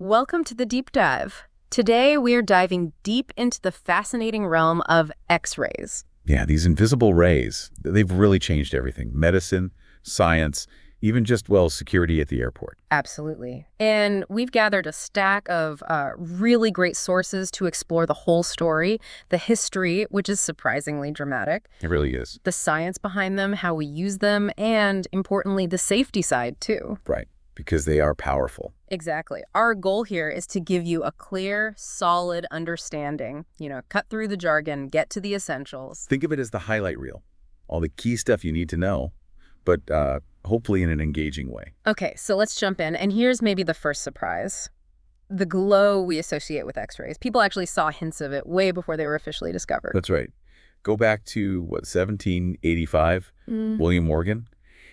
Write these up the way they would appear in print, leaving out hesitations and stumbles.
Welcome to the deep dive. Today, we're diving deep into the fascinating realm of X-rays. Yeah, these invisible rays, they've really changed everything. Medicine, science, even just, well, security at the airport. Absolutely. And we've gathered a stack of really great sources to explore the whole story, the history, which is surprisingly dramatic, It really is. the science behind them, how we use them, and importantly, the safety side, too. Right, because they are powerful. Exactly. Our goal here is to give you a clear, solid understanding, cut through the jargon, get to the essentials. Think of it as the highlight reel. All the key stuff you need to know, but hopefully in an engaging way. Okay, so let's jump in. And here's maybe the first surprise. The glow we associate with X-rays. People actually saw hints of it way before they were officially discovered. That's right. Go back to, 1785, William Morgan.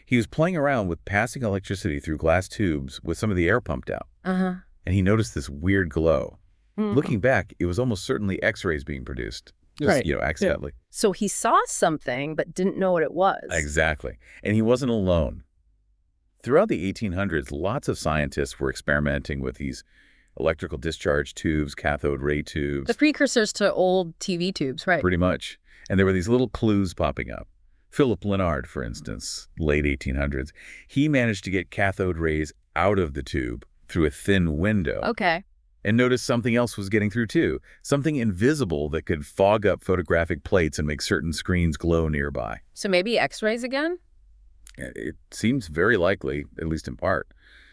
He was playing around with passing electricity through glass tubes with some of the air pumped out. Uh-huh. And he noticed this weird glow. Looking back, it was almost certainly X-rays being produced. Just, Right. accidentally. So he saw something but didn't know what it was. Exactly. And he wasn't alone. Throughout the 1800s, lots of scientists were experimenting with these electrical discharge tubes, cathode ray tubes. The precursors to old TV tubes, right? Pretty much. And there were these little clues popping up. Philip Lenard, for instance, late 1800s, he managed to get cathode rays out of the tube through a thin window. Okay. And noticed something else was getting through too. Something invisible that could fog up photographic plates and make certain screens glow nearby. So maybe X-rays again? It seems very likely, at least in part.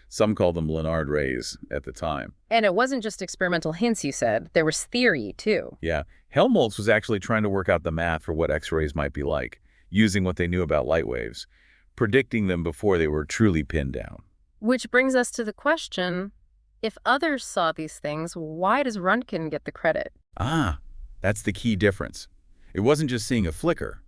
Some called them Lenard rays at the time. And it wasn't just experimental hints, you said. There was theory, too. Yeah, Helmholtz was actually trying to work out the math for what X-rays might be like, using what they knew about light waves, predicting them before they were truly pinned down. Which brings us to the question, if others saw these things, why does Röntgen get the credit? Ah, that's the key difference. It wasn't just seeing a flicker.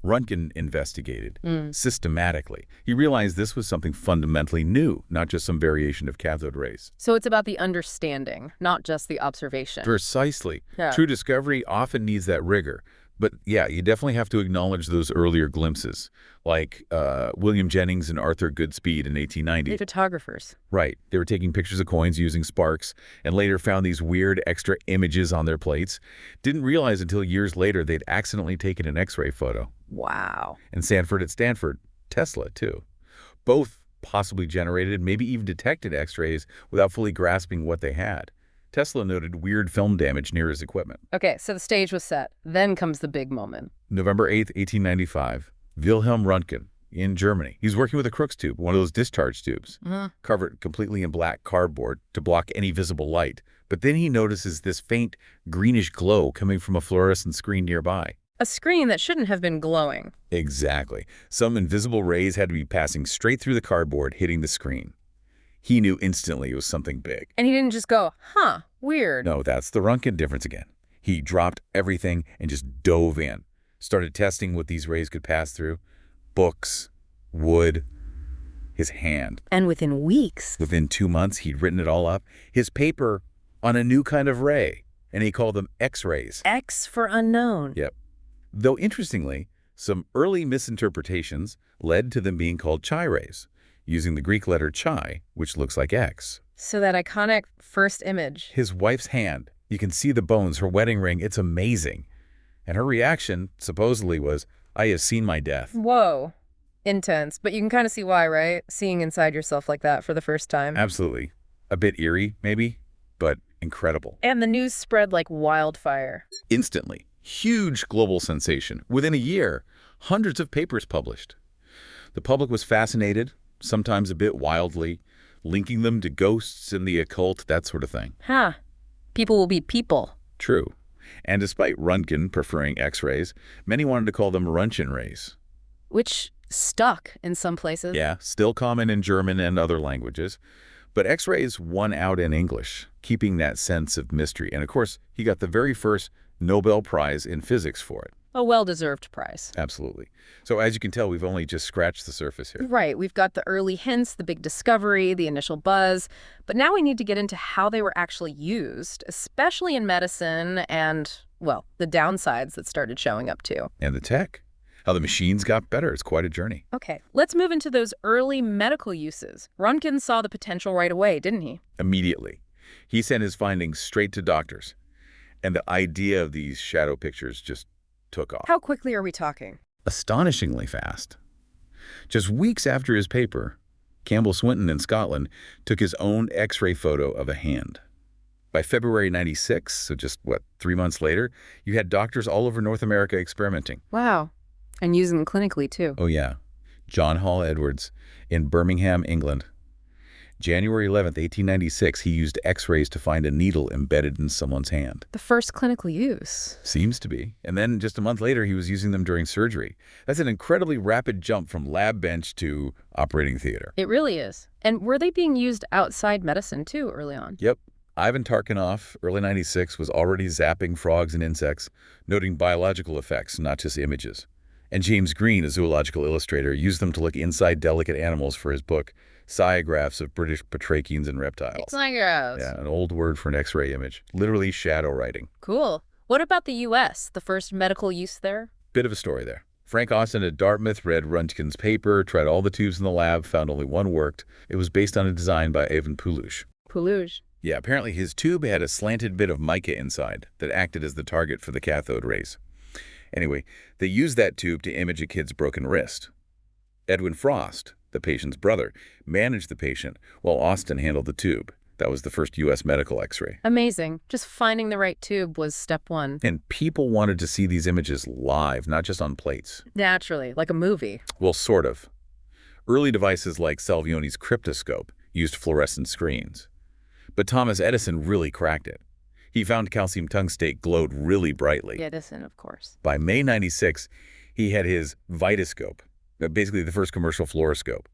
Röntgen investigated systematically. He realized this was something fundamentally new, not just some variation of cathode rays. So it's about the understanding, not just the observation. Precisely. Yeah. True discovery often needs that rigor. But yeah, you definitely have to acknowledge those earlier glimpses, like William Jennings and Arthur Goodspeed in 1890. Photographers. Right. They were taking pictures of coins using sparks and later found these weird extra images on their plates. Didn't realize until years later they'd accidentally taken an X-ray photo. Wow. And Sanford at Stanford, Tesla, too. Both possibly generated, maybe even detected X-rays without fully grasping what they had. Tesla noted weird film damage near his equipment. Okay, so the stage was set. Then comes the big moment. November 8th, 1895, Wilhelm Röntgen in Germany. He's working with a Crookes tube, one of those discharge tubes, covered completely in black cardboard to block any visible light. But then he notices this faint greenish glow coming from a fluorescent screen nearby. A screen that shouldn't have been glowing. Exactly. Some invisible rays had to be passing straight through the cardboard, hitting the screen. He knew instantly it was something big. And he didn't just go, huh, weird. No, that's the Röntgen difference again. He dropped everything and just dove in. Started testing what these rays could pass through. Books, wood, his hand. And within weeks. Within 2 months, he'd written it all up. His paper on a new kind of ray. And he called them X-rays. X for unknown. Yep. Though interestingly, some early misinterpretations led to them being called chi rays, using the Greek letter chi, which looks like X. So that iconic first image. His wife's hand. You can see the bones, her wedding ring. It's amazing. And her reaction, supposedly, was, I have seen my death. Whoa. Intense. But you can kind of see why, right? Seeing inside yourself like that for the first time. Absolutely. A bit eerie, maybe, but incredible. And the news spread like wildfire. Instantly. Huge global sensation. Within a year, hundreds of papers published. The public was fascinated, sometimes a bit wildly, linking them to ghosts and the occult, that sort of thing. Huh. People will be people. True. And despite Röntgen preferring X-rays, many wanted to call them Röntgen rays. Which stuck in some places. Yeah, still common in German and other languages. But X-rays won out in English, keeping that sense of mystery. And of course, he got the very first Nobel Prize in physics for it. A well-deserved prize. Absolutely. So as you can tell, we've only just scratched the surface here. Right. We've got the early hints, the big discovery, the initial buzz. But now we need to get into how they were actually used, especially in medicine and, well, the downsides that started showing up too. And the tech. How the machines got better. It's quite a journey. Okay. Let's move into those early medical uses. Röntgen saw the potential right away, didn't he? Immediately. He sent his findings straight to doctors, and the idea of these shadow pictures just took off. How quickly are we talking? Astonishingly fast. Just weeks after his paper, Campbell Swinton in Scotland took his own X-ray photo of a hand. By February 96, so just, 3 months later, you had doctors all over North America experimenting. Wow. And using them clinically, too. Oh, yeah. John Hall Edwards in Birmingham, England. January 11th, 1896, he used X-rays to find a needle embedded in someone's hand. The first clinical use. Seems to be. And then just a month later, he was using them during surgery. That's an incredibly rapid jump from lab bench to operating theater. It really is. And were they being used outside medicine, too, early on? Yep. Ivan Tarkanoff, early 96, was already zapping frogs and insects, noting biological effects, not just images. And James Green, a zoological illustrator, used them to look inside delicate animals for his book, Sciagraphs of British Batrachians and Reptiles. Sciagraphs. Yeah, an old word for an X-ray image. Literally shadow writing. Cool. What about the U.S., the first medical use there? Bit of a story there. Frank Austin at Dartmouth read Röntgen's paper, tried all the tubes in the lab, found only one worked. It was based on a design by Ivan Pulush. Pulush. Yeah, apparently his tube had a slanted bit of mica inside that acted as the target for the cathode rays. Anyway, they used that tube to image a kid's broken wrist. Edwin Frost, the patient's brother, managed the patient while Austin handled the tube. That was the first U.S. medical X-ray. Amazing. Just finding the right tube was step one. And people wanted to see these images live, not just on plates. Naturally, like a movie. Well, sort of. Early devices like Salvioni's cryptoscope used fluorescent screens. But Thomas Edison really cracked it. He found calcium tungstate glowed really brightly. Edison, of course. By May 96, he had his Vitascope, basically the first commercial fluoroscope.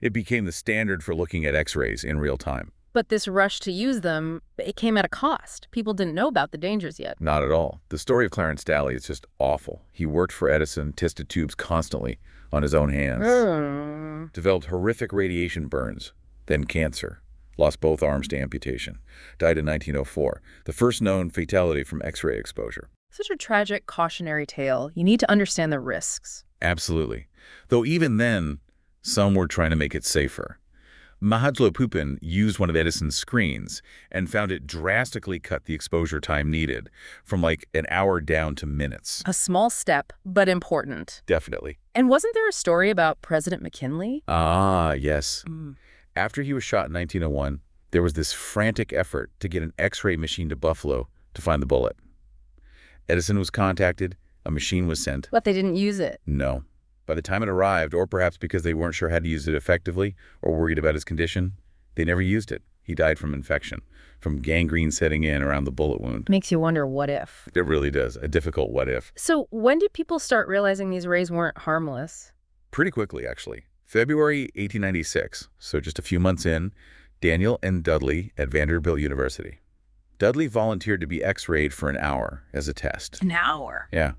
It became the standard for looking at X-rays in real time. But this rush to use them, it came at a cost. People didn't know about the dangers yet. Not at all. The story of Clarence Daly is just awful. He worked for Edison, tested tubes constantly on his own hands. Developed horrific radiation burns, then cancer. Lost both arms to amputation. Died in 1904, the first known fatality from X-ray exposure. Such a tragic cautionary tale. You need to understand the risks. Absolutely. Though even then, some were trying to make it safer. Mahadzlo Pupin used one of Edison's screens and found it drastically cut the exposure time needed from like an hour down to minutes. A small step, but important. Definitely. And wasn't there a story about President McKinley? Ah, yes. After he was shot in 1901, there was this frantic effort to get an X-ray machine to Buffalo to find the bullet. Edison was contacted, a machine was sent. But they didn't use it. No. By the time it arrived, or perhaps because they weren't sure how to use it effectively or worried about his condition, they never used it. He died from infection, from gangrene setting in around the bullet wound. Makes you wonder what if. It really does. A difficult what if. So when did people start realizing these rays weren't harmless? Pretty quickly, actually. February 1896, so just a few months in, Daniel and Dudley at Vanderbilt University. Dudley volunteered to be X-rayed for an hour as a test. An hour? Yeah,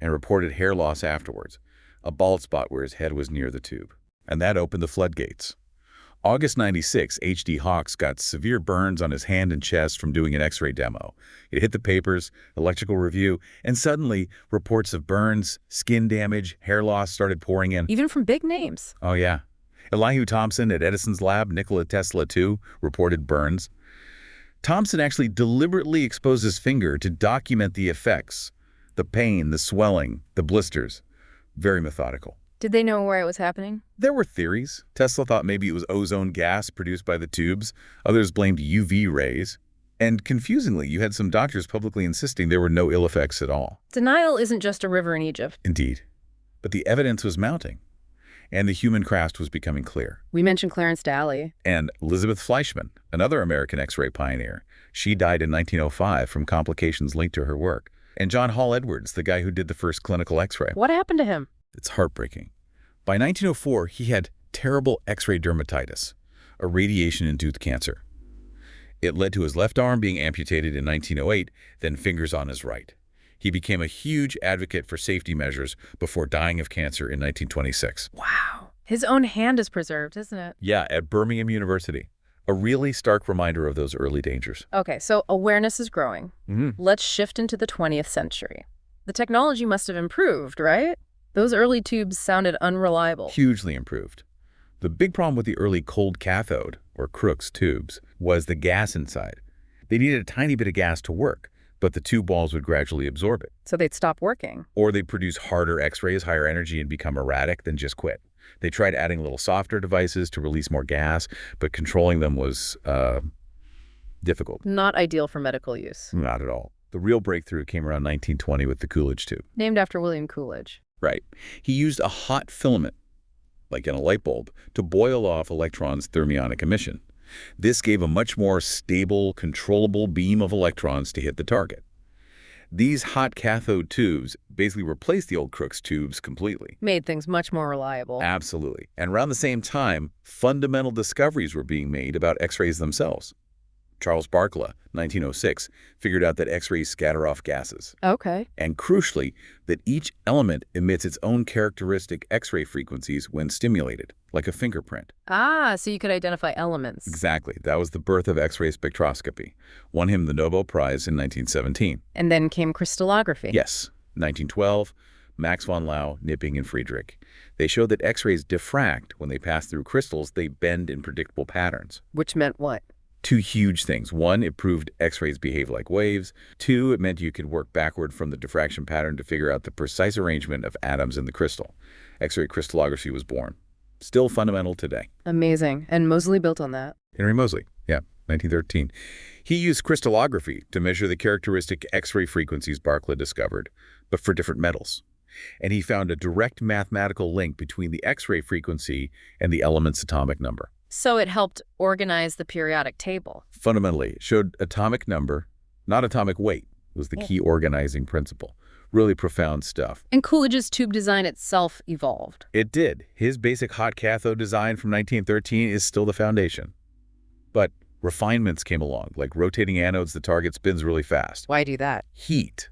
and reported hair loss afterwards, a bald spot where his head was near the tube. And that opened the floodgates. August 96, H.D. Hawks got severe burns on his hand and chest from doing an X-ray demo. It hit the papers, electrical review, and suddenly reports of burns, skin damage, hair loss started pouring in. Even from big names. Oh, yeah. Elihu Thomson at Edison's lab, Nikola Tesla too, reported burns. Thomson actually deliberately exposed his finger to document the effects, the pain, the swelling, the blisters. Very methodical. Did they know where it was happening? There were theories. Tesla thought maybe it was ozone gas produced by the tubes. Others blamed UV rays. And confusingly, you had some doctors publicly insisting there were no ill effects at all. Denial isn't just a river in Egypt. Indeed. But the evidence was mounting. And the human craft was becoming clear. We mentioned Clarence Daly. And Elizabeth Fleischmann, another American X-ray pioneer. She died in 1905 from complications linked to her work. And John Hall Edwards, the guy who did the first clinical X-ray. What happened to him? It's heartbreaking. By 1904, he had terrible X-ray dermatitis, a radiation-induced cancer. It led to his left arm being amputated in 1908, then fingers on his right. He became a huge advocate for safety measures before dying of cancer in 1926. Wow. His own hand is preserved, isn't it? Yeah, at Birmingham University. A really stark reminder of those early dangers. Okay, so awareness is growing. Let's shift into the 20th century. The technology must have improved, right? Those early tubes sounded unreliable. Hugely improved. The big problem with the early cold cathode, or Crookes tubes, was the gas inside. They needed a tiny bit of gas to work, but the tube walls would gradually absorb it. So they'd stop working. Or they'd produce harder X-rays, higher energy, and become erratic, then just quit. They tried adding little softer devices to release more gas, but controlling them was difficult. Not ideal for medical use. Not at all. The real breakthrough came around 1920 with the Coolidge tube. Named after William Coolidge. Right. He used a hot filament, like in a light bulb, to boil off electrons' thermionic emission. This gave a much more stable, controllable beam of electrons to hit the target. These hot cathode tubes basically replaced the old Crookes tubes completely. Made things much more reliable. Absolutely. And around the same time, fundamental discoveries were being made about X-rays themselves. Charles Barkla, 1906, figured out that X-rays scatter off gases. Okay. And crucially, that each element emits its own characteristic X-ray frequencies when stimulated, like a fingerprint. Ah, so you could identify elements. Exactly. That was the birth of X-ray spectroscopy. Won him the Nobel Prize in 1917. And then came crystallography. Yes. 1912, Max von Laue, Knipping, and Friedrich. They showed that X-rays diffract when they pass through crystals. They bend in predictable patterns. Which meant what? Two huge things. One, it proved X-rays behave like waves. Two, it meant you could work backward from the diffraction pattern to figure out the precise arrangement of atoms in the crystal. X-ray crystallography was born. Still fundamental today. Amazing. And Moseley built on that. Henry Moseley, yeah, 1913. He used crystallography to measure the characteristic X-ray frequencies Barkla discovered, but for different metals. And he found a direct mathematical link between the X-ray frequency and the element's atomic number. So it helped organize the periodic table. Fundamentally, it showed atomic number, not atomic weight, was the key organizing principle. Really profound stuff. And Coolidge's tube design itself evolved. It did. His basic hot cathode design from 1913 is still the foundation. But refinements came along, like rotating anodes the target spins really fast. Why do that? Heat.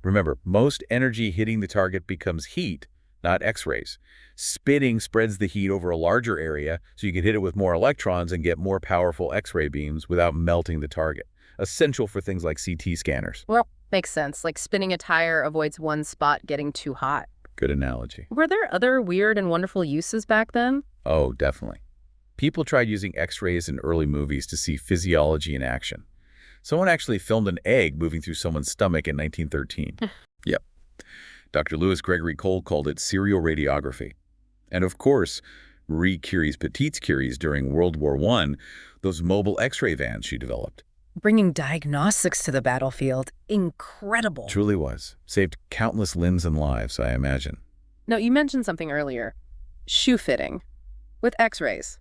Remember, most energy hitting the target becomes heat, not X-rays. Spinning spreads the heat over a larger area so you can hit it with more electrons and get more powerful X-ray beams without melting the target. Essential for things like CT scanners. Well, makes sense. Like spinning a tire avoids one spot getting too hot. Good analogy. Were there other weird and wonderful uses back then? Oh, definitely. People tried using X-rays in early movies to see physiology in action. Someone actually filmed an egg moving through someone's stomach in 1913. Yep. Dr. Louis Gregory Cole called it serial radiography. And of course, Marie Curie's Petite Curies during World War I, those mobile X-ray vans she developed. Bringing diagnostics to the battlefield. Incredible. Truly was. Saved countless limbs and lives, I imagine. Now, you mentioned something earlier. Shoe fitting. With X-rays.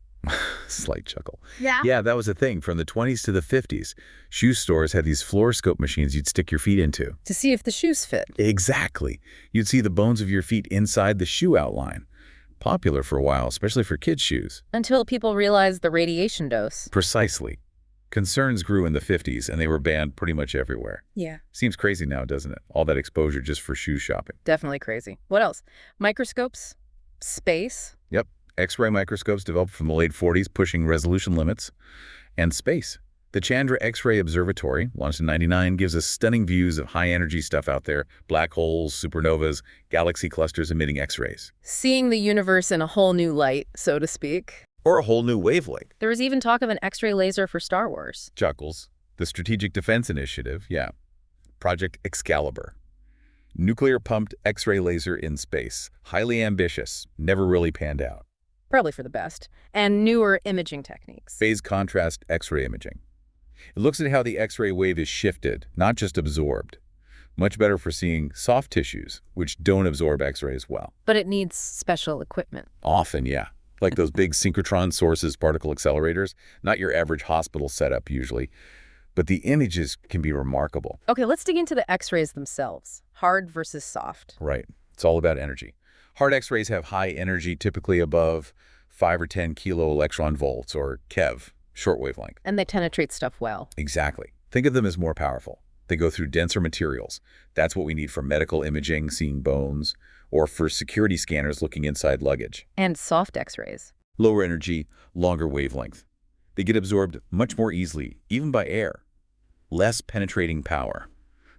Slight chuckle. Yeah? Yeah, that was a thing from the 20s to the 50s. Shoe stores had these fluoroscope machines you'd stick your feet into. To see if the shoes fit. Exactly. You'd see the bones of your feet inside the shoe outline. Popular for a while, especially for kids' shoes. Until people realized the radiation dose. Precisely. Concerns grew in the 50s, and they were banned pretty much everywhere. Yeah. Seems crazy now, doesn't it? All that exposure just for shoe shopping. Definitely crazy. What else? Microscopes? Space? Yep. X-ray microscopes developed from the late 40s, pushing resolution limits. And space. The Chandra X-ray Observatory, launched in '99, gives us stunning views of high-energy stuff out there. Black holes, supernovas, galaxy clusters emitting X-rays. Seeing the universe in a whole new light, so to speak. Or a whole new wavelength. There was even talk of an X-ray laser for Star Wars. Chuckles. The Strategic Defense Initiative, yeah. Project Excalibur. Nuclear-pumped X-ray laser in space. Highly ambitious. Never really panned out. Probably for the best. And newer imaging techniques. Phase contrast X-ray imaging. It looks at how the X-ray wave is shifted, not just absorbed. Much better for seeing soft tissues, which don't absorb X-rays well. But it needs special equipment. Often, yeah. Like those big synchrotron sources particle accelerators. Not your average hospital setup, usually. But the images can be remarkable. Okay, let's dig into the X-rays themselves. Hard versus soft. Right. It's all about energy. Hard X-rays have high energy, typically above 5 or 10 kilo electron volts, or keV, short wavelength. And they penetrate stuff well. Exactly. Think of them as more powerful. They go through denser materials. That's what we need for medical imaging, seeing bones, or for security scanners looking inside luggage. And soft X-rays. Lower energy, longer wavelength. They get absorbed much more easily, even by air. Less penetrating power.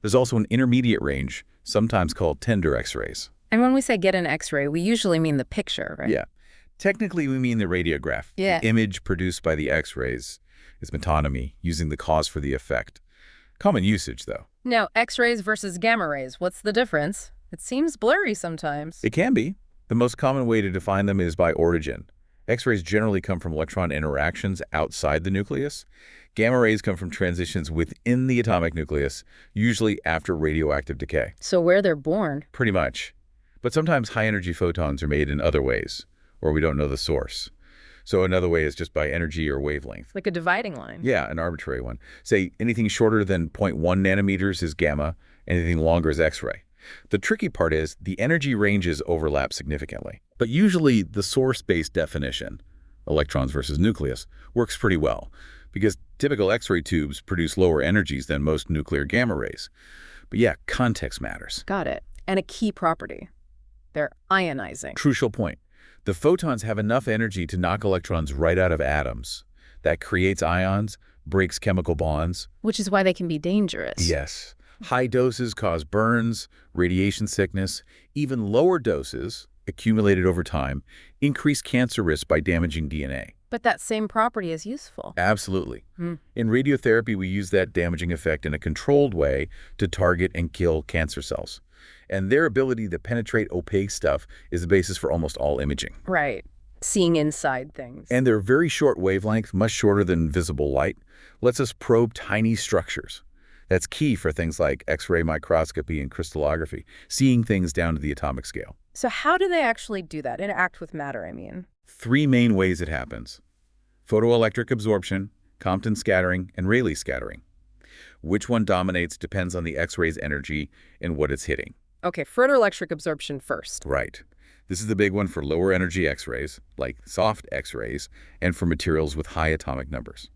There's also an intermediate range, sometimes called tender X-rays. And when we say get an X-ray, we usually mean the picture, right? Yeah. Technically, we mean the radiograph. Yeah. The image produced by the X-rays is metonymy, using the cause for the effect. Common usage, though. Now, X-rays versus gamma rays, what's the difference? It seems blurry sometimes. It can be. The most common way to define them is by origin. X-rays generally come from electron interactions outside the nucleus. Gamma rays come from transitions within the atomic nucleus, usually after radioactive decay. So where they're born. Pretty much. But sometimes high-energy photons are made in other ways, or we don't know the source. So another way is just by energy or wavelength. Like a dividing line. Yeah, an arbitrary one. Say anything shorter than 0.1 nanometers is gamma, anything longer is X-ray. The tricky part is the energy ranges overlap significantly. But usually the source-based definition, electrons versus nucleus, works pretty well, because typical X-ray tubes produce lower energies than most nuclear gamma rays. But yeah, context matters. Got it. And a key property. They're ionizing. Crucial point. The photons have enough energy to knock electrons right out of atoms. That creates ions, breaks chemical bonds. Which is why they can be dangerous. Yes. High doses cause burns, radiation sickness. Even lower doses, accumulated over time, increase cancer risk by damaging DNA. But that same property is useful. Absolutely. In radiotherapy, we use that damaging effect in a controlled way to target and kill cancer cells. And their ability to penetrate opaque stuff is the basis for almost all imaging. Right. Seeing inside things. And their very short wavelength, much shorter than visible light, lets us probe tiny structures. That's key for things like X-ray microscopy and crystallography, seeing things down to the atomic scale. So how do they actually do that? Interact with matter, I mean. 3 main ways it happens: photoelectric absorption, Compton scattering, and Rayleigh scattering. Which one dominates depends on the X-ray's energy and what it's hitting. Okay, photoelectric absorption first. Right. This is the big one for lower energy X-rays, like soft X-rays, and for materials with high atomic numbers.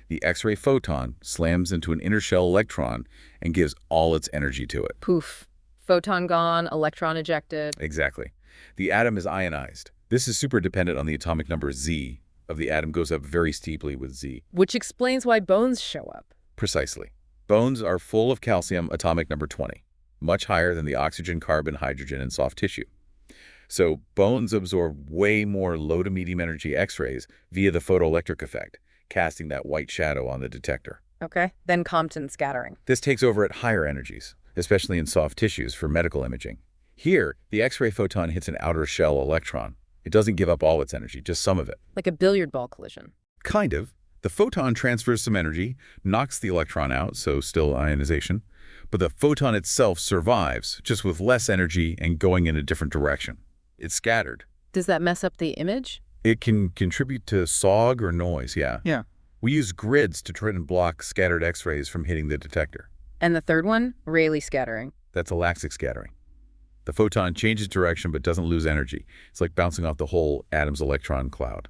The X-ray photon slams into an inner shell electron and gives all its energy to it. Poof. Photon gone, electron ejected. Exactly. The atom is ionized. This is super dependent on the atomic number Z of the atom, goes up very steeply with Z. Which explains why bones show up. Precisely. Bones are full of calcium, atomic number 20, much higher than the oxygen, carbon, hydrogen, and soft tissue. So bones absorb way more low to medium energy X-rays via the photoelectric effect, casting that white shadow on the detector. Okay, then Compton scattering. This takes over at higher energies, especially in soft tissues for medical imaging. Here, the X-ray photon hits an outer shell electron. It doesn't give up all its energy, just some of it. Like a billiard ball collision. Kind of. The photon transfers some energy, knocks the electron out, so still ionization, but the photon itself survives, just with less energy and going in a different direction. It's scattered. Does that mess up the image? It can contribute to SOG or noise, yeah. Yeah. We use grids to try and block scattered X-rays from hitting the detector. And the third one? Rayleigh scattering. That's elastic scattering. The photon changes direction but doesn't lose energy. It's like bouncing off the whole atom's electron cloud.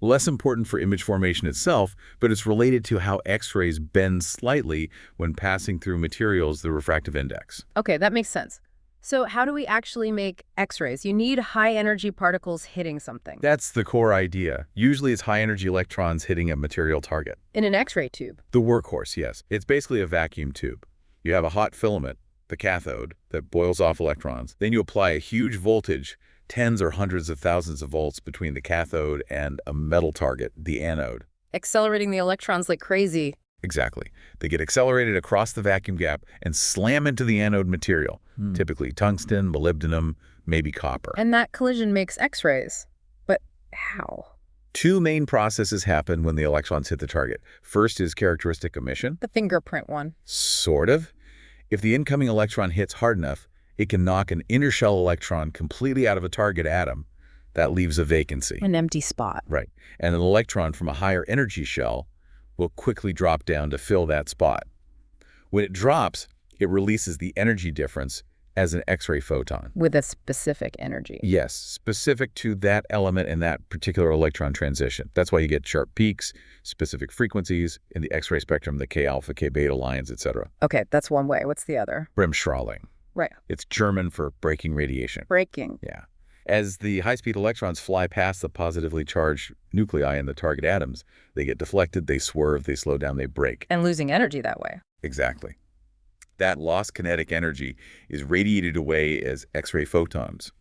Less important for image formation itself, but it's related to how X-rays bend slightly when passing through materials, the refractive index. Okay, that makes sense. So how do we actually make X-rays? You need high-energy particles hitting something. That's the core idea. Usually it's high-energy electrons hitting a material target. In an X-ray tube. The workhorse, yes. It's basically a vacuum tube. You have a hot filament, the cathode, that boils off electrons. Then you apply a huge voltage, tens or hundreds of thousands of volts between the cathode and a metal target, the anode. Accelerating the electrons like crazy. Exactly. They get accelerated across the vacuum gap and slam into the anode material, typically tungsten, molybdenum, maybe copper. And that collision makes X-rays. But how? 2 main processes happen when the electrons hit the target. First is characteristic emission. The fingerprint one. Sort of. If the incoming electron hits hard enough, it can knock an inner shell electron completely out of a target atom. That leaves a vacancy. An empty spot. Right. And an electron from a higher energy shell will quickly drop down to fill that spot. When it drops, it releases the energy difference as an X-ray photon. With a specific energy. Yes, specific to that element in that particular electron transition. That's why you get sharp peaks, specific frequencies in the X-ray spectrum, the K-alpha, K-beta lines, etc. Okay, that's one way. What's the other? Bremsstrahlung. Right. It's German for breaking radiation. Breaking. Yeah. As the high-speed electrons fly past the positively charged nuclei in the target atoms, they get deflected, they swerve, they slow down, they break. And losing energy that way. Exactly. That lost kinetic energy is radiated away as X-ray photons.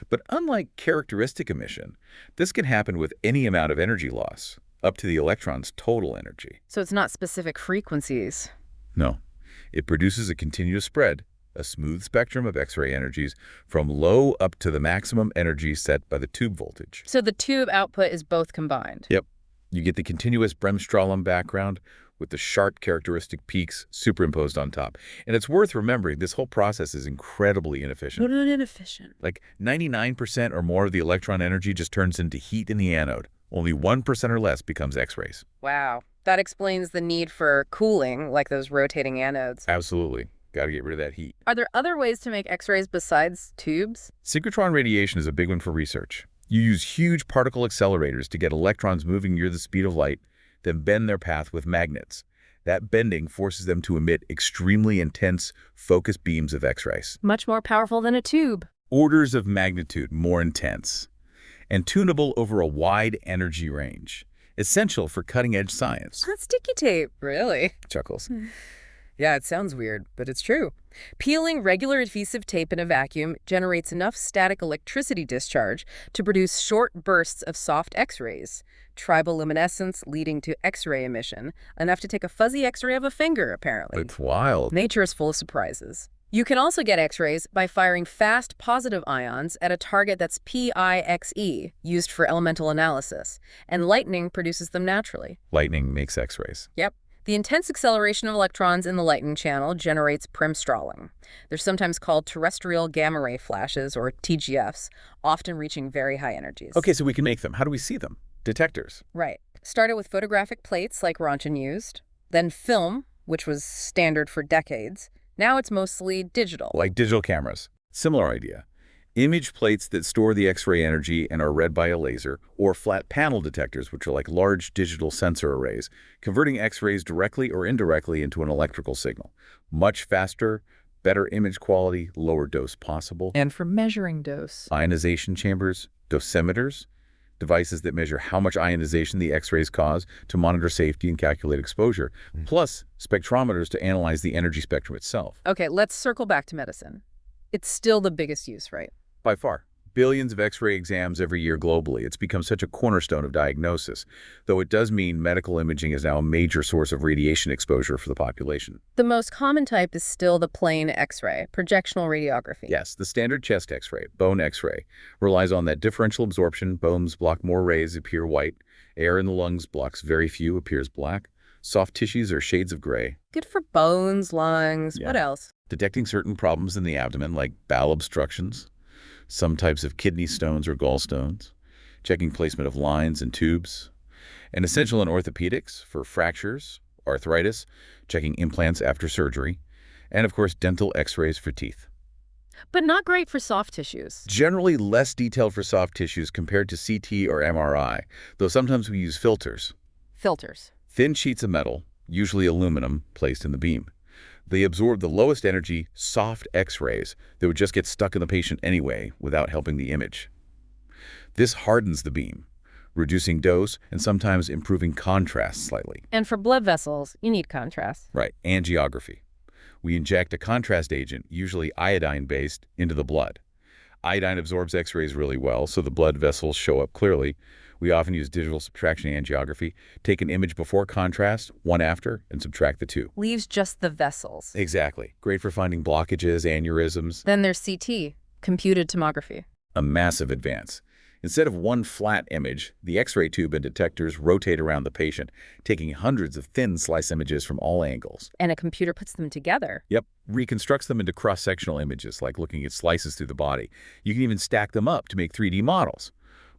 But unlike characteristic emission, this can happen with any amount of energy loss, up to the electron's total energy. So it's not specific frequencies. No, it produces a continuous spread, a smooth spectrum of X-ray energies from low up to the maximum energy set by the tube voltage. So the tube output is both combined. Yep. You get the continuous bremsstrahlung background with the sharp characteristic peaks superimposed on top. And it's worth remembering this whole process is incredibly inefficient. Not inefficient. Like 99% or more of the electron energy just turns into heat in the anode. Only 1% or less becomes X-rays. Wow. That explains the need for cooling, like those rotating anodes. Absolutely. Got to get rid of that heat. Are there other ways to make X-rays besides tubes? Synchrotron radiation is a big one for research. You use huge particle accelerators to get electrons moving near the speed of light, then bend their path with magnets. That bending forces them to emit extremely intense, focused beams of X-rays. Much more powerful than a tube. Orders of magnitude more intense, and tunable over a wide energy range. Essential for cutting-edge science. That's sticky tape. Really? Chuckles. Yeah, it sounds weird, but it's true. Peeling regular adhesive tape in a vacuum generates enough static electricity discharge to produce short bursts of soft X-rays. Triboluminescence leading to X-ray emission, enough to take a fuzzy X-ray of a finger, apparently. It's wild. Nature is full of surprises. You can also get X-rays by firing fast positive ions at a target that's PIXE, used for elemental analysis, and lightning produces them naturally. Lightning makes X-rays. Yep. The intense acceleration of electrons in the lightning channel generates bremsstrahlung. They're sometimes called terrestrial gamma ray flashes, or TGFs, often reaching very high energies. Okay, so we can make them. How do we see them? Detectors. Right. Started with photographic plates like Rontgen used, then film, which was standard for decades. Now it's mostly digital. Like digital cameras. Similar idea. Image plates that store the X-ray energy and are read by a laser, or flat panel detectors, which are like large digital sensor arrays, converting X-rays directly or indirectly into an electrical signal. Much faster, better image quality, lower dose possible. And for measuring dose. Ionization chambers, dosimeters, devices that measure how much ionization the X-rays cause to monitor safety and calculate exposure, plus spectrometers to analyze the energy spectrum itself. Okay, let's circle back to medicine. It's still the biggest use, right? By far. Billions of X-ray exams every year globally. It's become such a cornerstone of diagnosis, though it does mean medical imaging is now a major source of radiation exposure for the population. The most common type is still the plain X-ray, projectional radiography. Yes, the standard chest X-ray, bone X-ray, relies on that differential absorption. Bones block more rays, appear white. Air in the lungs blocks very few, appears black. Soft tissues are shades of gray. Good for bones, lungs, Yeah. What else? Detecting certain problems in the abdomen, like bowel obstructions, some types of kidney stones or gallstones, checking placement of lines and tubes, and essential in orthopedics for fractures, arthritis, checking implants after surgery, and of course dental X-rays for teeth. But not great for soft tissues. Generally less detailed for soft tissues compared to CT or MRI, though sometimes we use filters. Filters. Thin sheets of metal, usually aluminum, placed in the beam. They absorb the lowest energy, soft X-rays that would just get stuck in the patient anyway without helping the image. This hardens the beam, reducing dose and sometimes improving contrast slightly. And for blood vessels, you need contrast. Right, angiography. We inject a contrast agent, usually iodine-based, into the blood. Iodine absorbs X-rays really well, so the blood vessels show up clearly. We often use digital subtraction angiography. Take an image before contrast, one after, and subtract the two. Leaves just the vessels. Exactly. Great for finding blockages, aneurysms. Then there's CT, computed tomography. A massive advance. Instead of one flat image, the X-ray tube and detectors rotate around the patient, taking hundreds of thin slice images from all angles. And a computer puts them together. Yep, reconstructs them into cross-sectional images, like looking at slices through the body. You can even stack them up to make 3D models.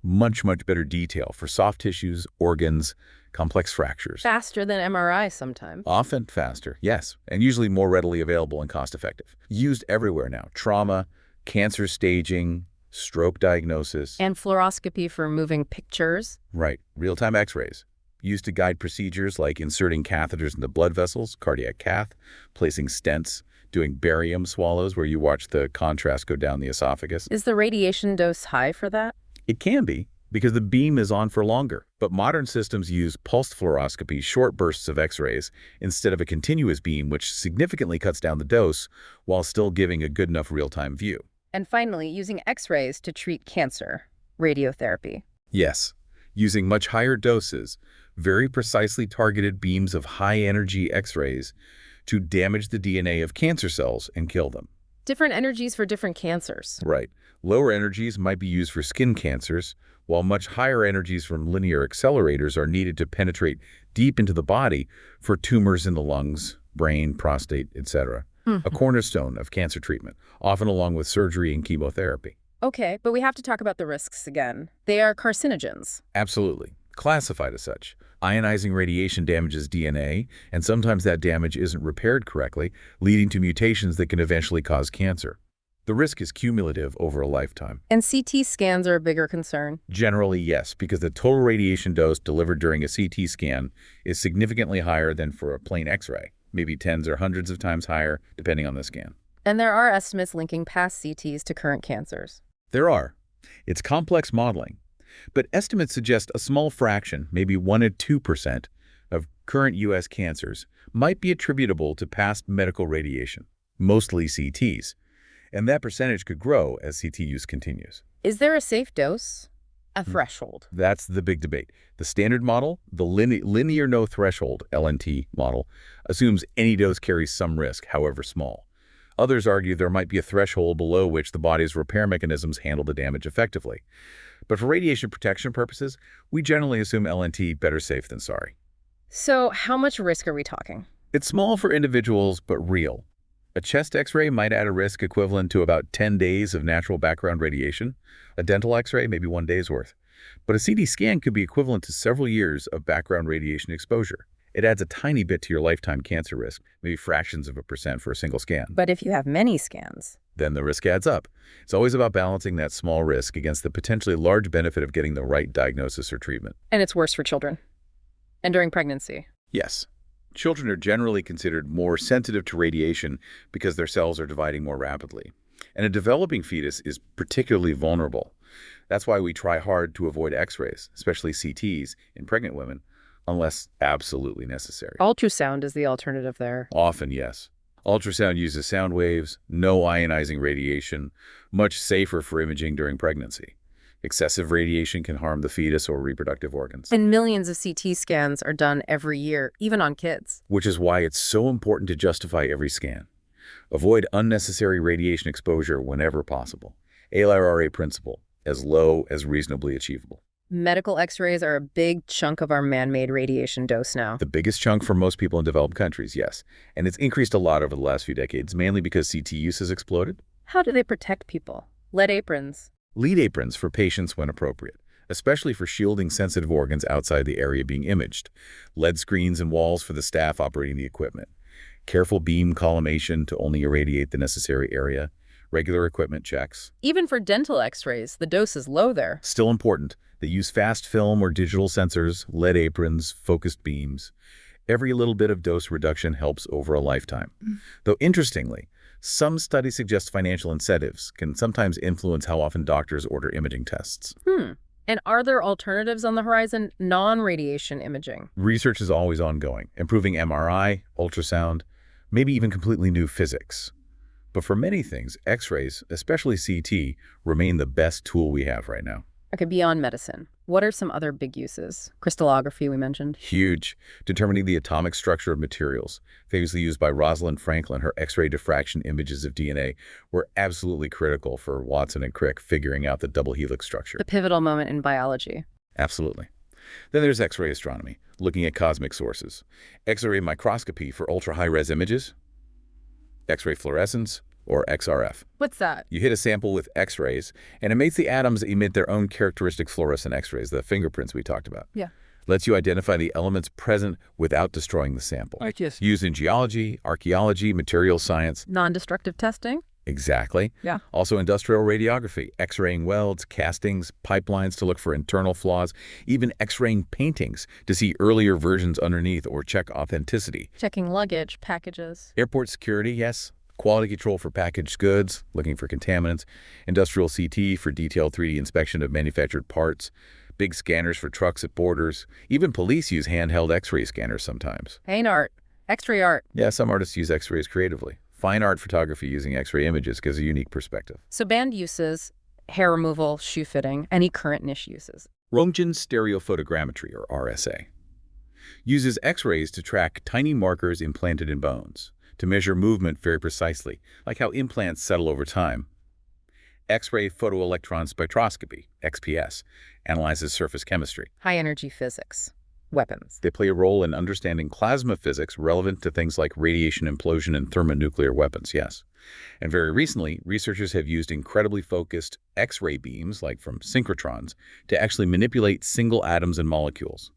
Much, much better detail for soft tissues, organs, complex fractures. Faster than MRI sometimes. Often faster, yes, and usually more readily available and cost-effective. Used everywhere now. Trauma, cancer staging, stroke diagnosis. And fluoroscopy for moving pictures. Right, real-time X-rays. Used to guide procedures like inserting catheters into blood vessels, cardiac cath, placing stents, doing barium swallows where you watch the contrast go down the esophagus. Is the radiation dose high for that? It can be, because the beam is on for longer. But modern systems use pulsed fluoroscopy, short bursts of X-rays, instead of a continuous beam, which significantly cuts down the dose while still giving a good enough real-time view. And finally, using X-rays to treat cancer, radiotherapy. Yes, using much higher doses, very precisely targeted beams of high-energy X-rays to damage the DNA of cancer cells and kill them. Different energies for different cancers. Right. Lower energies might be used for skin cancers, while much higher energies from linear accelerators are needed to penetrate deep into the body for tumors in the lungs, brain, prostate, etc. A cornerstone of cancer treatment, often along with surgery and chemotherapy. Okay, but we have to talk about the risks again. They are carcinogens. Absolutely. Classified as such. Ionizing radiation damages DNA, and sometimes that damage isn't repaired correctly, leading to mutations that can eventually cause cancer. The risk is cumulative over a lifetime. And CT scans are a bigger concern. Generally, yes, because the total radiation dose delivered during a CT scan is significantly higher than for a plain X-ray, maybe tens or hundreds of times higher, depending on the scan. And there are estimates linking past CTs to current cancers. There are. It's complex modeling, but estimates suggest a small fraction, maybe 1 to 2%, of current U.S. cancers might be attributable to past medical radiation, mostly CTs, and that percentage could grow as CT use continues. Is there a safe dose? A threshold? That's the big debate. The standard model, the linear no threshold LNT model, assumes any dose carries some risk, however small. Others argue there might be a threshold below which the body's repair mechanisms handle the damage effectively. But for radiation protection purposes, we generally assume LNT better safe than sorry. So how much risk are we talking? It's small for individuals, but real. A chest X-ray might add a risk equivalent to about 10 days of natural background radiation. A dental X-ray, maybe 1 day's worth. But a CT scan could be equivalent to several years of background radiation exposure. It adds a tiny bit to your lifetime cancer risk, maybe fractions of a percent for a single scan. But if you have many scans? Then the risk adds up. It's always about balancing that small risk against the potentially large benefit of getting the right diagnosis or treatment. And it's worse for children. And during pregnancy? Yes. Children are generally considered more sensitive to radiation because their cells are dividing more rapidly. And a developing fetus is particularly vulnerable. That's why we try hard to avoid X-rays, especially CTs, in pregnant women, unless absolutely necessary. Ultrasound is the alternative there. Often, yes. Ultrasound uses sound waves, no ionizing radiation, much safer for imaging during pregnancy. Excessive radiation can harm the fetus or reproductive organs. And millions of CT scans are done every year, even on kids. Which is why it's so important to justify every scan. Avoid unnecessary radiation exposure whenever possible. ALRRA principle, as low as reasonably achievable. Medical X-rays are a big chunk of our man-made radiation dose now. The biggest chunk for most people in developed countries, yes. And it's increased a lot over the last few decades, mainly because CT use has exploded. How do they protect people? Lead aprons? Lead aprons for patients when appropriate, especially for shielding sensitive organs outside the area being imaged. Lead screens and walls for the staff operating the equipment. Careful beam collimation to only irradiate the necessary area. Regular equipment checks. Even for dental X-rays, the dose is low there. Still important. They use fast film or digital sensors, lead aprons, focused beams. Every little bit of dose reduction helps over a lifetime. Though interestingly, some studies suggest financial incentives can sometimes influence how often doctors order imaging tests. And are there alternatives on the horizon, non-radiation imaging? Research is always ongoing, improving MRI, ultrasound, maybe even completely new physics. But for many things, X-rays, especially CT, remain the best tool we have right now. Okay, beyond medicine, what are some other big uses? Crystallography, we mentioned. Huge. Determining the atomic structure of materials, famously used by Rosalind Franklin, her X-ray diffraction images of DNA were absolutely critical for Watson and Crick figuring out the double helix structure. The pivotal moment in biology. Absolutely. Then there's X-ray astronomy, looking at cosmic sources. X-ray microscopy for ultra-high-res images. X-ray fluorescence, or XRF. What's that? You hit a sample with X-rays, and it makes the atoms emit their own characteristic fluorescent X-rays, the fingerprints we talked about. Yeah. Lets you identify the elements present without destroying the sample. Right, yes. Used in geology, archaeology, materials science. Non-destructive testing? Exactly. Yeah. Also industrial radiography, X-raying welds, castings, pipelines to look for internal flaws, even X-raying paintings to see earlier versions underneath or check authenticity. Checking luggage, packages. Airport security, yes. Quality control for packaged goods, looking for contaminants, industrial CT for detailed 3D inspection of manufactured parts, big scanners for trucks at borders. Even police use handheld X-ray scanners sometimes. Paint art, X-ray art. Yeah, some artists use X-rays creatively. Fine art photography using X-ray images gives a unique perspective. So banned uses, hair removal, shoe fitting, any current niche uses. Röntgen stereophotogrammetry, or RSA, uses X-rays to track tiny markers implanted in bones, to measure movement very precisely, like how implants settle over time. X-ray photoelectron spectroscopy, XPS, analyzes surface chemistry. High-energy physics. Weapons. They play a role in understanding plasma physics relevant to things like radiation implosion and thermonuclear weapons, yes. And very recently, researchers have used incredibly focused X-ray beams, like from synchrotrons, to actually manipulate single atoms and molecules,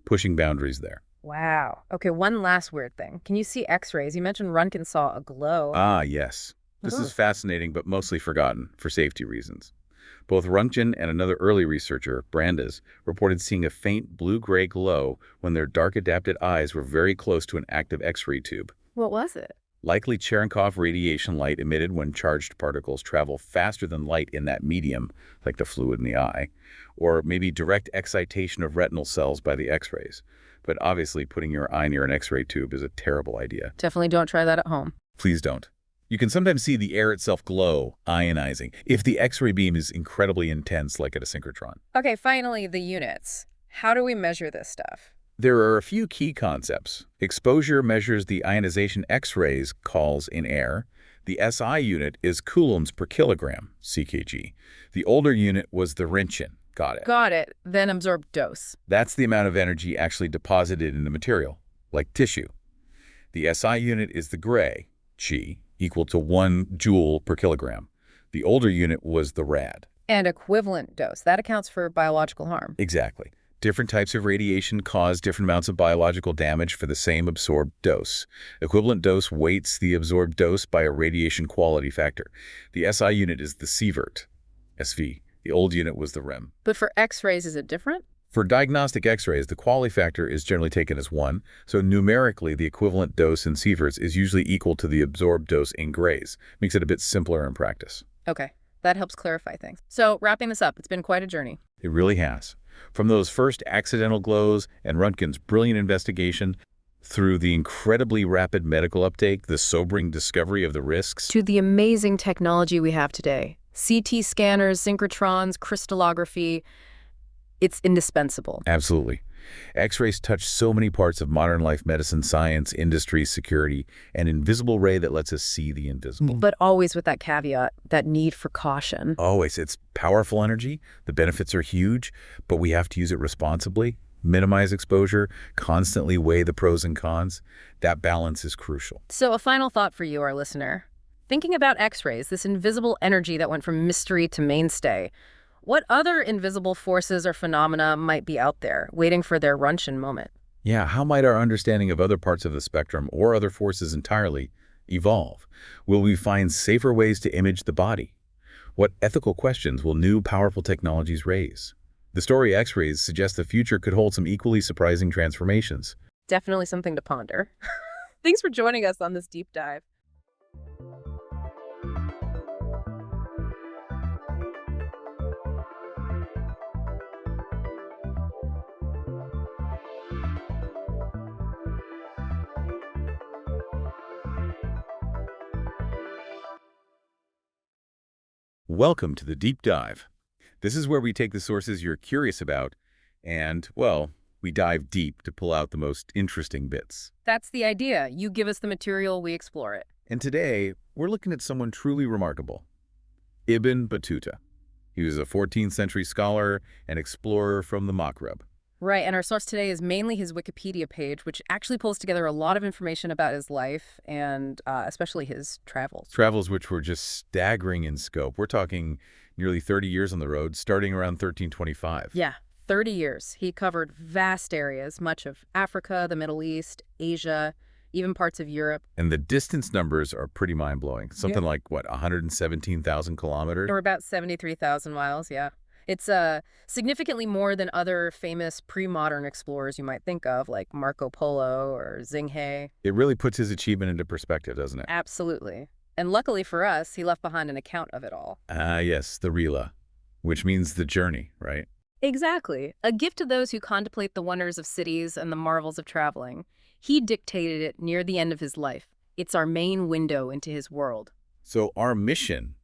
pushing boundaries there. Wow. Okay, one last weird thing. Can you see X-rays? You mentioned Röntgen saw a glow. Ah, yes. This is fascinating, but mostly forgotten for safety reasons. Both Röntgen and another early researcher, Brandes, reported seeing a faint blue-gray glow when their dark-adapted eyes were very close to an active X-ray tube. What was it? Likely Cherenkov radiation light emitted when charged particles travel faster than light in that medium, like the fluid in the eye, or maybe direct excitation of retinal cells by the X-rays. But obviously, putting your eye near an X-ray tube is a terrible idea. Definitely don't try that at home. Please don't. You can sometimes see the air itself glow, ionizing, if the X-ray beam is incredibly intense, like at a synchrotron. Okay, finally, the units. How do we measure this stuff? There are a few key concepts. Exposure measures the ionization X-rays calls in air. The SI unit is coulombs per kilogram, ckg. The older unit was the Röntgen. Got it. Got it. Then absorbed dose. That's the amount of energy actually deposited in the material, like tissue. The SI unit is the gray, chi, equal to 1 joule per kilogram. The older unit was the rad. And equivalent dose. That accounts for biological harm. Exactly. Different types of radiation cause different amounts of biological damage for the same absorbed dose. Equivalent dose weights the absorbed dose by a radiation quality factor. The SI unit is the sievert, SV. The old unit was the rem. But for X-rays, is it different? For diagnostic X-rays, the quality factor is generally taken as 1, so numerically the equivalent dose in sieverts is usually equal to the absorbed dose in grays. Makes it a bit simpler in practice. Okay, that helps clarify things. So wrapping this up, it's been quite a journey. It really has. From those first accidental glows and Röntgen's brilliant investigation, through the incredibly rapid medical uptake, the sobering discovery of the risks, to the amazing technology we have today. CT scanners, synchrotrons, crystallography. It's indispensable. Absolutely. X-rays touch so many parts of modern life, medicine, science, industry, security, an invisible ray that lets us see the invisible. But always with that caveat, that need for caution. Always. It's powerful energy. The benefits are huge, but we have to use it responsibly, minimize exposure, constantly weigh the pros and cons. That balance is crucial. So a final thought for you, our listener. Thinking about X-rays, this invisible energy that went from mystery to mainstay, what other invisible forces or phenomena might be out there, waiting for their Röntgen moment? Yeah, how might our understanding of other parts of the spectrum or other forces entirely evolve? Will we find safer ways to image the body? What ethical questions will new powerful technologies raise? The story X-rays suggests the future could hold some equally surprising transformations. Definitely something to ponder. Thanks for joining us on this deep dive. Welcome to the Deep Dive. This is where we take the sources you're curious about and, well, we dive deep to pull out the most interesting bits. That's the idea. You give us the material, we explore it. And today, we're looking at someone truly remarkable, Ibn Battuta. He was a 14th century scholar and explorer from the Maghreb. Right, and our source today is mainly his Wikipedia page, which actually pulls together a lot of information about his life and especially his travels. Travels which were just staggering in scope. We're talking nearly 30 years on the road, starting around 1325. Yeah, 30 years. He covered vast areas, much of Africa, the Middle East, Asia, even parts of Europe. And the distance numbers are pretty mind-blowing. Something like, what, 117,000 kilometers? Or about 73,000 miles, yeah. It's significantly more than other famous pre-modern explorers you might think of, like Marco Polo or Xing He. It really puts his achievement into perspective, doesn't it? Absolutely. And luckily for us, he left behind an account of it all. Ah, yes, the Rila, which means the journey, right? Exactly. A gift to those who contemplate the wonders of cities and the marvels of traveling. He dictated it near the end of his life. It's our main window into his world. So our mission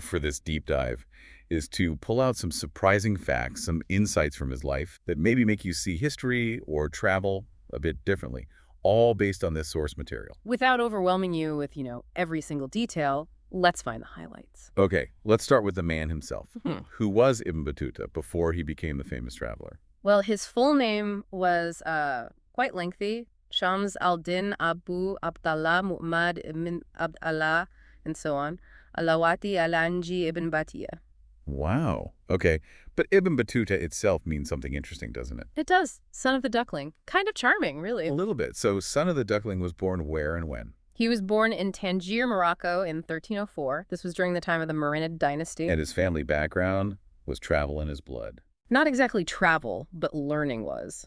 for this deep dive is to pull out some surprising facts, some insights from his life that maybe make you see history or travel a bit differently, all based on this source material. Without overwhelming you with, every single detail, let's find the highlights. Okay, let's start with the man himself. Hmm. Who was Ibn Battuta before he became the famous traveler? Well, his full name was quite lengthy. Shams al-Din Abu Abdallah Muhammad ibn Abdallah, and so on. Alawati Alanji ibn Battuta. Wow. Okay, but Ibn Battuta itself means something interesting, doesn't it? It does. Son of the Duckling. Kind of charming, really. A little bit. So Son of the Duckling was born where and when? He was born in Tangier, Morocco in 1304. This was during the time of the Marinid dynasty. And his family background was travel in his blood. Not exactly travel, but learning was.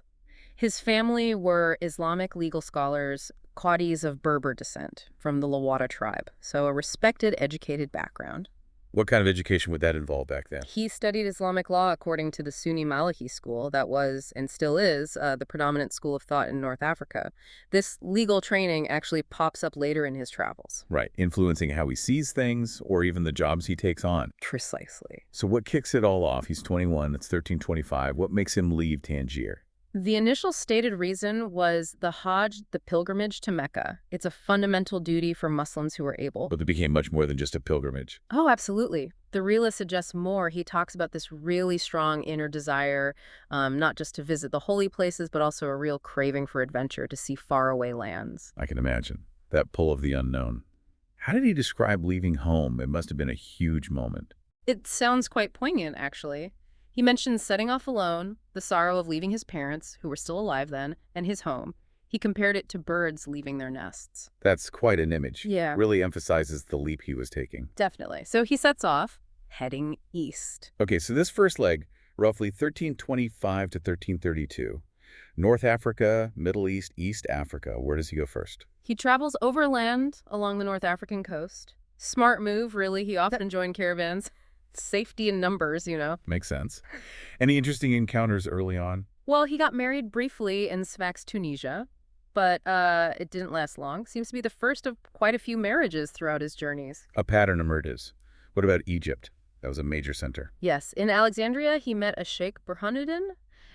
His family were Islamic legal scholars, Qadis of Berber descent from the Lawata tribe, so a respected, educated background. What kind of education would that involve back then? He studied Islamic law according to the Sunni Maliki school that was, and still is, the predominant school of thought in North Africa. This legal training actually pops up later in his travels. Right, influencing how he sees things or even the jobs he takes on. Precisely. So what kicks it all off? He's 21, it's 1325. What makes him leave Tangier? The initial stated reason was the Hajj, the pilgrimage to Mecca. It's a fundamental duty for Muslims who are able. But it became much more than just a pilgrimage. Oh, absolutely. The realist suggests more. He talks about this really strong inner desire, not just to visit the holy places, but also a real craving for adventure, to see faraway lands. I can imagine. That pull of the unknown. How did he describe leaving home? It must have been a huge moment. It sounds quite poignant, actually. He mentions setting off alone, the sorrow of leaving his parents, who were still alive then, and his home. He compared it to birds leaving their nests. That's quite an image. Yeah. Really emphasizes the leap he was taking. Definitely. So he sets off, heading east. Okay, so this first leg, roughly 1325 to 1332. North Africa, Middle East, East Africa. Where does he go first? He travels overland along the North African coast. Smart move, really. He often joined caravans. Safety in numbers, Makes sense. Any interesting encounters early on? Well, he got married briefly in Sfax, Tunisia, but it didn't last long. Seems to be the first of quite a few marriages throughout his journeys. A pattern emerges. What about Egypt? That was a major center. Yes, in Alexandria, he met a Sheikh Burhanuddin,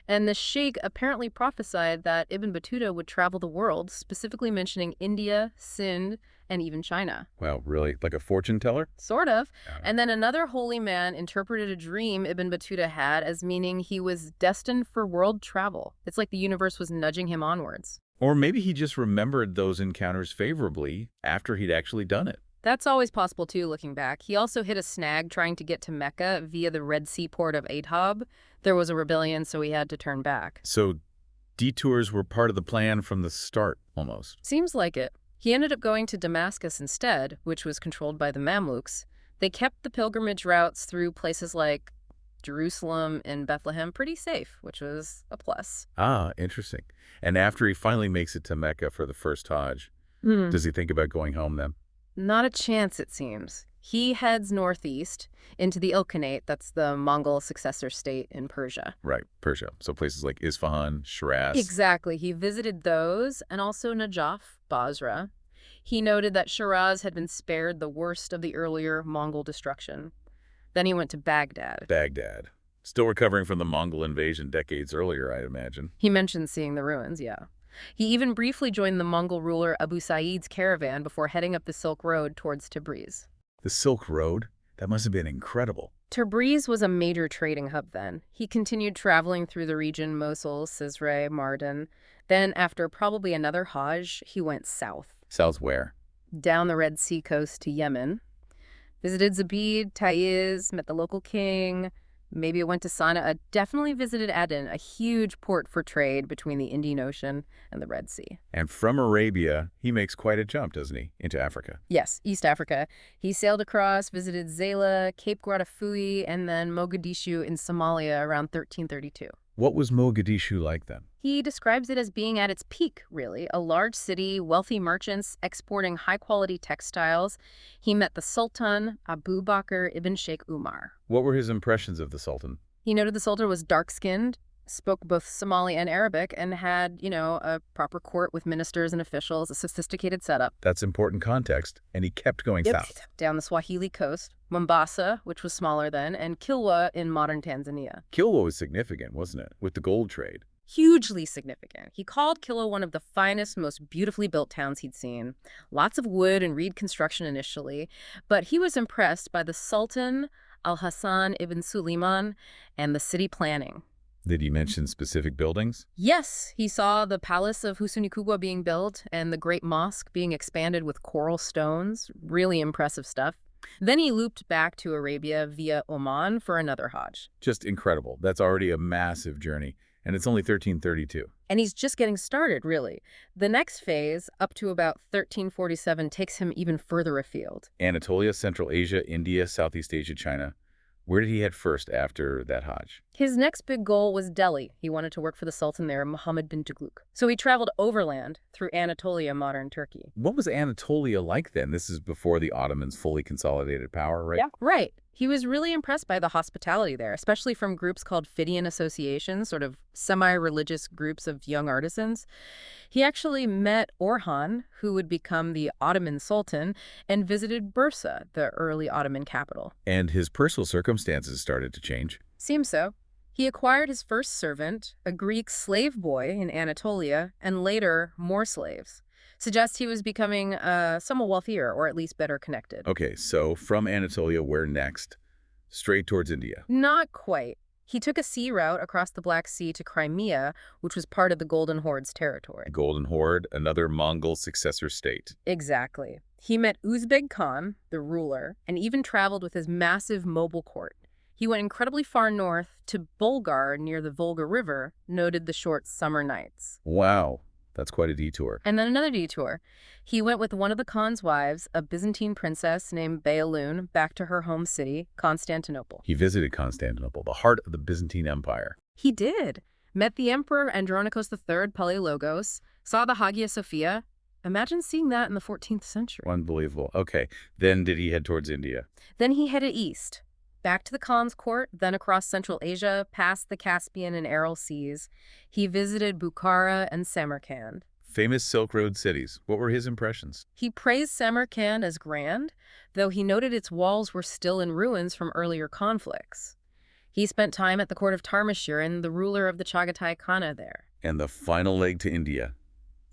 and the sheikh apparently prophesied that Ibn Battuta would travel the world, specifically mentioning India, Sind, and even China. Wow, really? Like a fortune teller? Sort of. And then another holy man interpreted a dream Ibn Battuta had as meaning he was destined for world travel. It's like the universe was nudging him onwards. Or maybe he just remembered those encounters favorably after he'd actually done it. That's always possible, too, looking back. He also hit a snag trying to get to Mecca via the Red Sea port of Adhab. There was a rebellion, so he had to turn back. So detours were part of the plan from the start, almost. Seems like it. He ended up going to Damascus instead, which was controlled by the Mamluks. They kept the pilgrimage routes through places like Jerusalem and Bethlehem pretty safe, which was a plus. Ah, interesting. And after he finally makes it to Mecca for the first Hajj, does he think about going home then? Not a chance, it seems. He heads northeast into the Ilkhanate, that's the Mongol successor state in Persia. Right, Persia. So places like Isfahan, Shiraz. Exactly. He visited those and also Najaf, Basra. He noted that Shiraz had been spared the worst of the earlier Mongol destruction. Then he went to Baghdad. Baghdad. Still recovering from the Mongol invasion decades earlier, I imagine. He mentioned seeing the ruins, yeah. He even briefly joined the Mongol ruler Abu Sa'id's caravan before heading up the Silk Road towards Tabriz. The Silk Road? That must have been incredible. Tabriz was a major trading hub then. He continued traveling through the region, Mosul, Cizre, Mardin. Then, after probably another Hajj, he went south. South where? Down the Red Sea coast to Yemen. Visited Zabid, Taiz, met the local king. Maybe went to Sana'a. Definitely visited Aden, a huge port for trade between the Indian Ocean and the Red Sea. And from Arabia, he makes quite a jump, doesn't he, into Africa? Yes, East Africa. He sailed across, visited Zayla, Cape Guardafui, and then Mogadishu in Somalia around 1332. What was Mogadishu like then? He describes it as being at its peak, really. A large city, wealthy merchants exporting high-quality textiles. He met the Sultan, Abu Bakr ibn Sheikh Umar. What were his impressions of the Sultan? He noted the Sultan was dark-skinned, spoke both Somali and Arabic, and had, a proper court with ministers and officials, a sophisticated setup. That's important context, and he kept going Yep. south. Down the Swahili coast, Mombasa, which was smaller then, and Kilwa in modern Tanzania. Kilwa was significant, wasn't it, with the gold trade? Hugely significant. He called Kilwa one of the finest, most beautifully built towns he'd seen. Lots of wood and reed construction initially, but he was impressed by the Sultan Al-Hassan ibn Suleiman and the city planning. Did he mention specific buildings? Yes, he saw the palace of Husuni Kubwa being built and the great mosque being expanded with coral stones. Really impressive stuff. Then he looped back to Arabia via Oman for another Hajj. Just incredible. That's already a massive journey, and it's only 1332. And he's just getting started, really. The next phase, up to about 1347, takes him even further afield. Anatolia, Central Asia, India, Southeast Asia, China. Where did he head first after that Hajj? His next big goal was Delhi. He wanted to work for the Sultan there, Muhammad bin Tughluq. So he traveled overland through Anatolia, modern Turkey. What was Anatolia like then? This is before the Ottomans fully consolidated power, right? Yeah, right. He was really impressed by the hospitality there, especially from groups called Fidian associations, sort of semi-religious groups of young artisans. He actually met Orhan, who would become the Ottoman Sultan, and visited Bursa, the early Ottoman capital. And his personal circumstances started to change. Seems so. He acquired his first servant, a Greek slave boy in Anatolia, and later more slaves. Suggests he was becoming somewhat wealthier, or at least better connected. Okay, so from Anatolia, where next? Straight towards India. Not quite. He took a sea route across the Black Sea to Crimea, which was part of the Golden Horde's territory. The Golden Horde, another Mongol successor state. Exactly. He met Uzbeg Khan, the ruler, and even traveled with his massive mobile court. He went incredibly far north to Bulgar near the Volga River, noted the short summer nights. Wow, that's quite a detour. And then another detour. He went with one of the Khan's wives, a Byzantine princess named Bayalun, back to her home city, Constantinople. He visited Constantinople, the heart of the Byzantine Empire. He did. Met the Emperor Andronikos III Palaiologos, saw the Hagia Sophia. Imagine seeing that in the 14th century. Unbelievable. Okay, then did he head towards India? Then he headed east, back to the Khan's court, then across Central Asia, past the Caspian and Aral Seas. He visited Bukhara and Samarkand. Famous Silk Road cities. What were his impressions? He praised Samarkand as grand, though he noted its walls were still in ruins from earlier conflicts. He spent time at the court of Tarmashirin, the ruler of the Chagatai Khana there. And the final leg to India,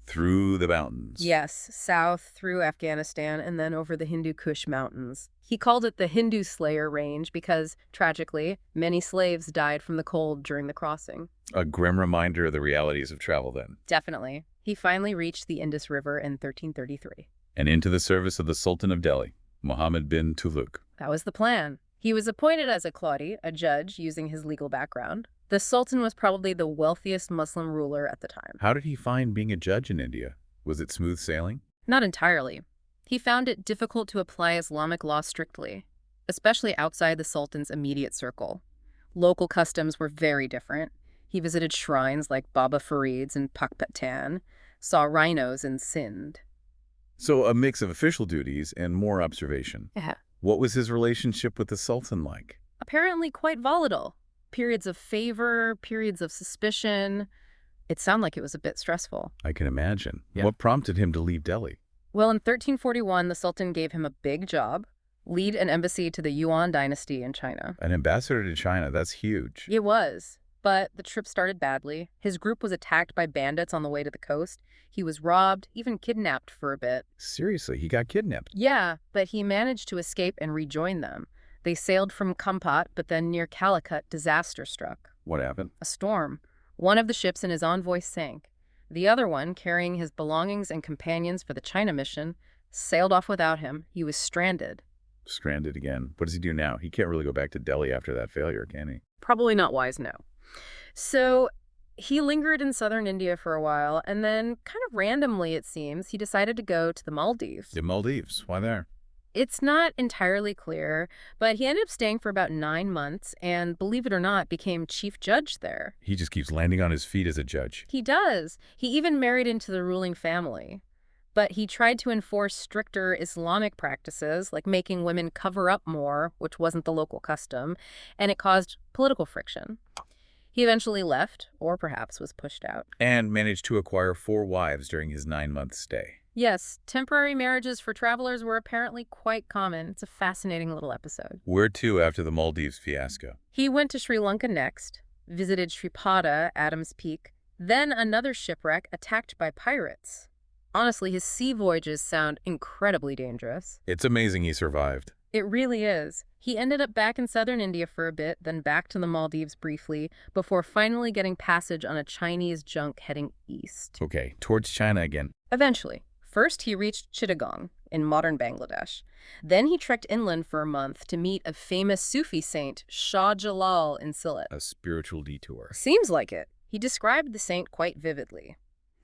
through the mountains. Yes, south through Afghanistan and then over the Hindu Kush Mountains. He called it the Hindu Slayer Range because, tragically, many slaves died from the cold during the crossing. A grim reminder of the realities of travel then. Definitely. He finally reached the Indus River in 1333. And into the service of the Sultan of Delhi, Muhammad bin Tughluq. That was the plan. He was appointed as a qadi, a judge, using his legal background. The Sultan was probably the wealthiest Muslim ruler at the time. How did he find being a judge in India? Was it smooth sailing? Not entirely. He found it difficult to apply Islamic law strictly, especially outside the Sultan's immediate circle. Local customs were very different. He visited shrines like Baba Farid's in Pakpatan, saw rhinos in Sindh. So a mix of official duties and more observation. Yeah. What was his relationship with the Sultan like? Apparently quite volatile. Periods of favor, periods of suspicion. It sounded like it was a bit stressful. I can imagine. Yeah. What prompted him to leave Delhi? Well, in 1341, the Sultan gave him a big job, lead an embassy to the Yuan dynasty in China. An ambassador to China, that's huge. It was, but the trip started badly. His group was attacked by bandits on the way to the coast. He was robbed, even kidnapped for a bit. Seriously, he got kidnapped? Yeah, but he managed to escape and rejoin them. They sailed from Kampat, but then near Calicut, disaster struck. What happened? A storm. One of the ships and his envoy sank. The other one, carrying his belongings and companions for the China mission, sailed off without him. He was stranded. Stranded again. What does he do now? He can't really go back to Delhi after that failure, can he? Probably not wise, no. So he lingered in southern India for a while, and then, kind of randomly it seems, he decided to go to the Maldives. The Maldives. Why there? It's not entirely clear, but he ended up staying for about 9 months and, believe it or not, became chief judge there. He just keeps landing on his feet as a judge. He does. He even married into the ruling family. But he tried to enforce stricter Islamic practices, like making women cover up more, which wasn't the local custom, and it caused political friction. He eventually left, or perhaps was pushed out. And managed to acquire 4 wives during his 9-month stay. Yes, temporary marriages for travelers were apparently quite common. It's a fascinating little episode. Where to after the Maldives fiasco? He went to Sri Lanka next, visited Sripada, Adam's Peak, then another shipwreck attacked by pirates. Honestly, his sea voyages sound incredibly dangerous. It's amazing he survived. It really is. He ended up back in southern India for a bit, then back to the Maldives briefly, before finally getting passage on a Chinese junk heading east. Okay, towards China again. Eventually. First, he reached Chittagong in modern Bangladesh. Then he trekked inland for a month to meet a famous Sufi saint, Shah Jalal, in Sylhet. A spiritual detour. Seems like it. He described the saint quite vividly.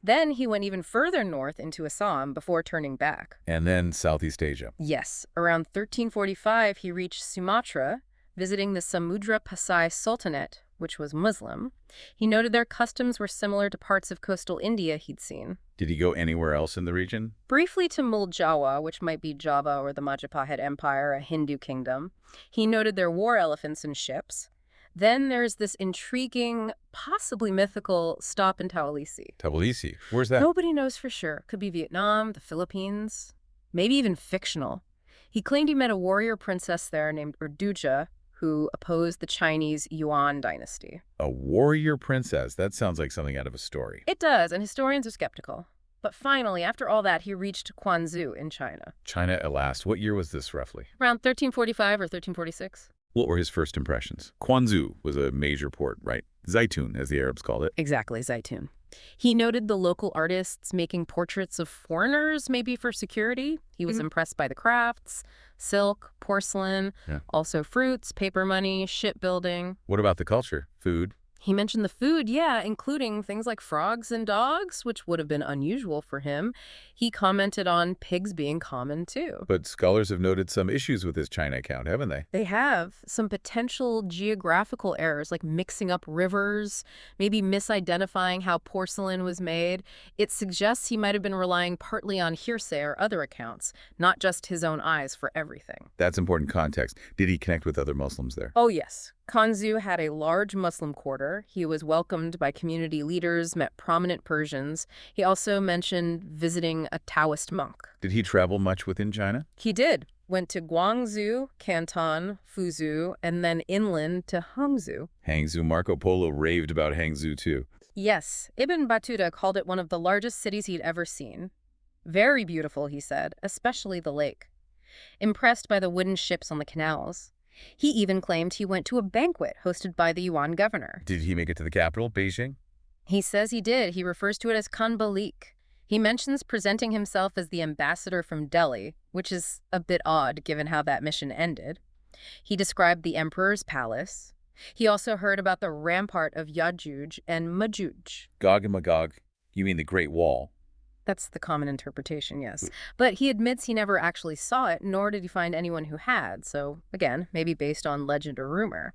Then he went even further north into Assam before turning back. And then Southeast Asia. Yes, around 1345 he reached Sumatra, visiting the Samudra Pasai Sultanate, which was Muslim. He noted their customs were similar to parts of coastal India he'd seen. Did he go anywhere else in the region? Briefly to Muljawa, which might be Java or the Majapahit Empire, a Hindu kingdom. He noted their war elephants and ships. Then there's this intriguing, possibly mythical stop in Tawalisi. Tbilisi. Where's that? Nobody knows for sure. Could be Vietnam, the Philippines, maybe even fictional. He claimed he met a warrior princess there named Urduja, who opposed the Chinese Yuan dynasty. A warrior princess. That sounds like something out of a story. It does, and historians are skeptical. But finally, after all that, he reached Quanzhou in China. China at last. What year was this, roughly? Around 1345 or 1346. What were his first impressions? Quanzhou was a major port, right? Zaitun, as the Arabs called it. Exactly, Zaitun. He noted the local artists making portraits of foreigners, maybe for security. He was impressed by the crafts, silk, porcelain, also fruits, paper money, shipbuilding. What about the culture? Food? He mentioned the food, yeah, including things like frogs and dogs, which would have been unusual for him. He commented on pigs being common, too. But scholars have noted some issues with his China account, haven't they? They have some potential geographical errors, like mixing up rivers, maybe misidentifying how porcelain was made. It suggests he might have been relying partly on hearsay or other accounts, not just his own eyes for everything. That's important context. Did he connect with other Muslims there? Oh, yes. Quanzhou had a large Muslim quarter. He was welcomed by community leaders, met prominent Persians. He also mentioned visiting a Taoist monk. Did he travel much within China? He did. Went to Guangzhou, Canton, Fuzhou, and then inland to Hangzhou. Hangzhou. Marco Polo raved about Hangzhou, too. Yes, Ibn Battuta called it one of the largest cities he'd ever seen. Very beautiful, he said, especially the lake. Impressed by the wooden ships on the canals. He even claimed he went to a banquet hosted by the Yuan governor. Did he make it to the capital, Beijing? He says he did. He refers to it as Kanbalik. He mentions presenting himself as the ambassador from Delhi, which is a bit odd given how that mission ended. He described the emperor's palace. He also heard about the rampart of Yajuj and Majuj. Gog and Magog. You mean the Great Wall? That's the common interpretation, yes. But he admits he never actually saw it, nor did he find anyone who had. So, again, maybe based on legend or rumor.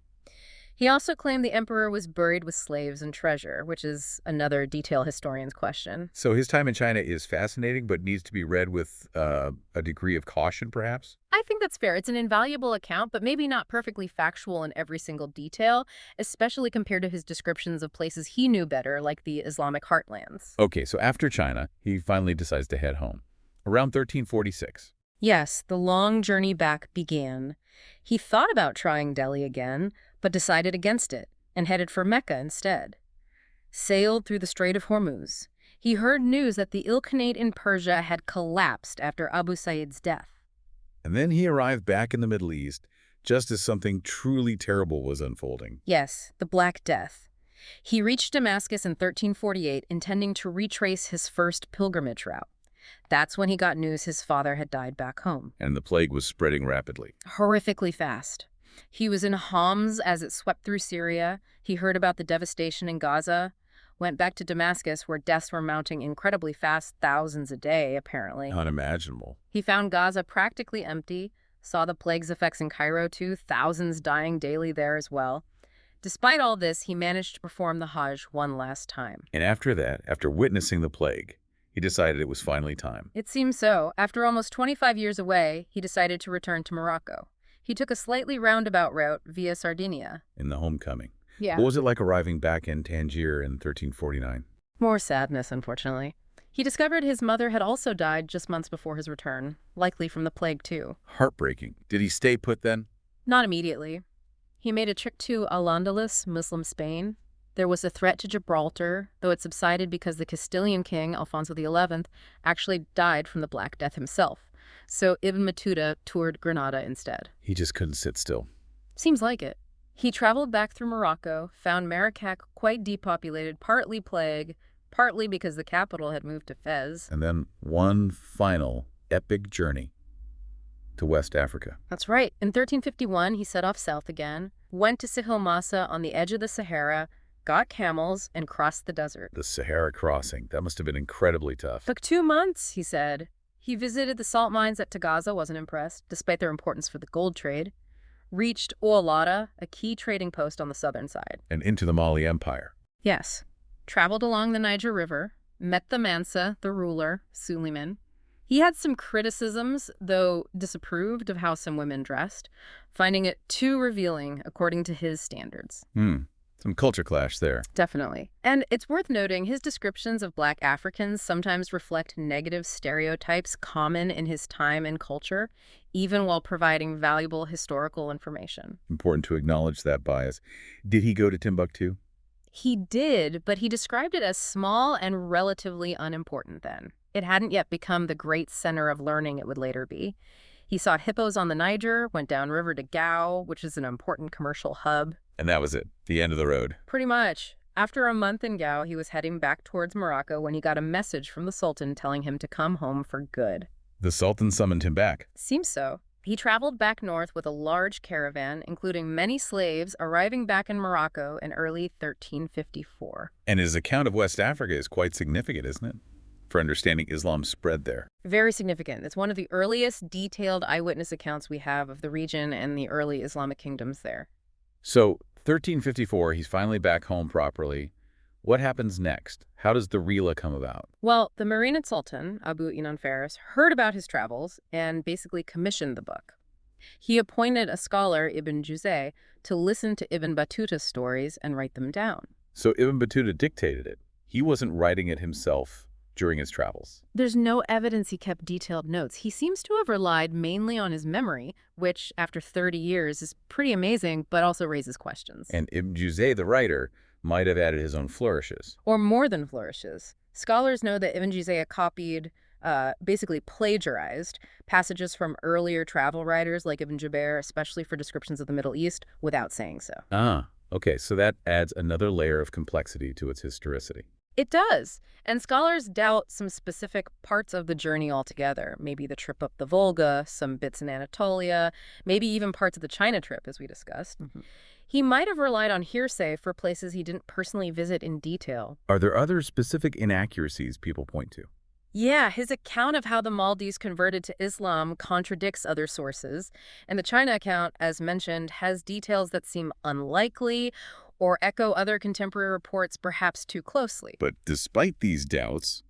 He also claimed the emperor was buried with slaves and treasure, which is another detail historian's question. So his time in China is fascinating, but needs to be read with a degree of caution, perhaps? I think that's fair. It's an invaluable account, but maybe not perfectly factual in every single detail, especially compared to his descriptions of places he knew better, like the Islamic heartlands. Okay, so after China, he finally decides to head home. Around 1346. Yes, the long journey back began. He thought about trying Delhi again, but decided against it and headed for Mecca instead. Sailed through the Strait of Hormuz. He heard news that the Ilkhanate in Persia had collapsed after Abu Sa'id's death. And then he arrived back in the Middle East just as something truly terrible was unfolding. Yes, the Black Death. He reached Damascus in 1348, intending to retrace his first pilgrimage route. That's when he got news his father had died back home. And the plague was spreading rapidly. Horrifically fast. He was in Homs as it swept through Syria. He heard about the devastation in Gaza. Went back to Damascus, where deaths were mounting incredibly fast, thousands a day, apparently. Unimaginable. He found Gaza practically empty, saw the plague's effects in Cairo, too, thousands dying daily there as well. Despite all this, he managed to perform the Hajj one last time. And after that, after witnessing the plague, he decided it was finally time. It seems so. After almost 25 years away, he decided to return to Morocco. He took a slightly roundabout route via Sardinia. In the homecoming. Yeah. What was it like arriving back in Tangier in 1349? More sadness, unfortunately. He discovered his mother had also died just months before his return, likely from the plague too. Heartbreaking. Did he stay put then? Not immediately. He made a trip to Al-Andalus, Muslim Spain. There was a threat to Gibraltar, though it subsided because the Castilian king, Alfonso XI, actually died from the Black Death himself. So Ibn Battuta toured Granada instead. He just couldn't sit still. Seems like it. He traveled back through Morocco, found Marrakech quite depopulated, partly plague, partly because the capital had moved to Fez. And then one final epic journey to West Africa. That's right. In 1351, he set off south again, went to Sihel Massa on the edge of the Sahara, got camels, and crossed the desert. The Sahara crossing. That must have been incredibly tough. Took 2 months, he said. He visited the salt mines at Tagaza, wasn't impressed, despite their importance for the gold trade. Reached Oualata, a key trading post on the southern side. And into the Mali Empire. Yes. Traveled along the Niger River, met the Mansa, the ruler, Suleiman. He had some criticisms, though disapproved of how some women dressed, finding it too revealing according to his standards. Some culture clash there. Definitely. And it's worth noting his descriptions of Black Africans sometimes reflect negative stereotypes common in his time and culture, even while providing valuable historical information. Important to acknowledge that bias. Did he go to Timbuktu? He did, but he described it as small and relatively unimportant then. It hadn't yet become the great center of learning it would later be. He saw hippos on the Niger, went downriver to Gao, which is an important commercial hub. And that was it. The end of the road. Pretty much. After a month in Gao, he was heading back towards Morocco when he got a message from the Sultan telling him to come home for good. The Sultan summoned him back. Seems so. He traveled back north with a large caravan, including many slaves, arriving back in Morocco in early 1354. And his account of West Africa is quite significant, isn't it? For understanding Islam's spread there. Very significant. It's one of the earliest detailed eyewitness accounts we have of the region and the early Islamic kingdoms there. So, 1354, he's finally back home properly. What happens next? How does the Rila come about? Well, the Marinid Sultan, Abu Inan Faris, heard about his travels and basically commissioned the book. He appointed a scholar, Ibn Juzay, to listen to Ibn Battuta's stories and write them down. So Ibn Battuta dictated it. He wasn't writing it himself during his travels. There's no evidence he kept detailed notes. He seems to have relied mainly on his memory, which, after 30 years, is pretty amazing, but also raises questions. And Ibn Juzay, the writer, might have added his own flourishes. Or more than flourishes. Scholars know that Ibn Juzay copied, basically plagiarized, passages from earlier travel writers like Ibn Jubair, especially for descriptions of the Middle East, without saying so. Ah, okay, so that adds another layer of complexity to its historicity. It does. And scholars doubt some specific parts of the journey altogether. Maybe the trip up the Volga, some bits in Anatolia, maybe even parts of the China trip, as we discussed. He might have relied on hearsay for places he didn't personally visit in detail. Are there other specific inaccuracies people point to? Yeah, his account of how the Maldives converted to Islam contradicts other sources. And the China account, as mentioned, has details that seem unlikely or echo other contemporary reports perhaps too closely. But despite these doubts,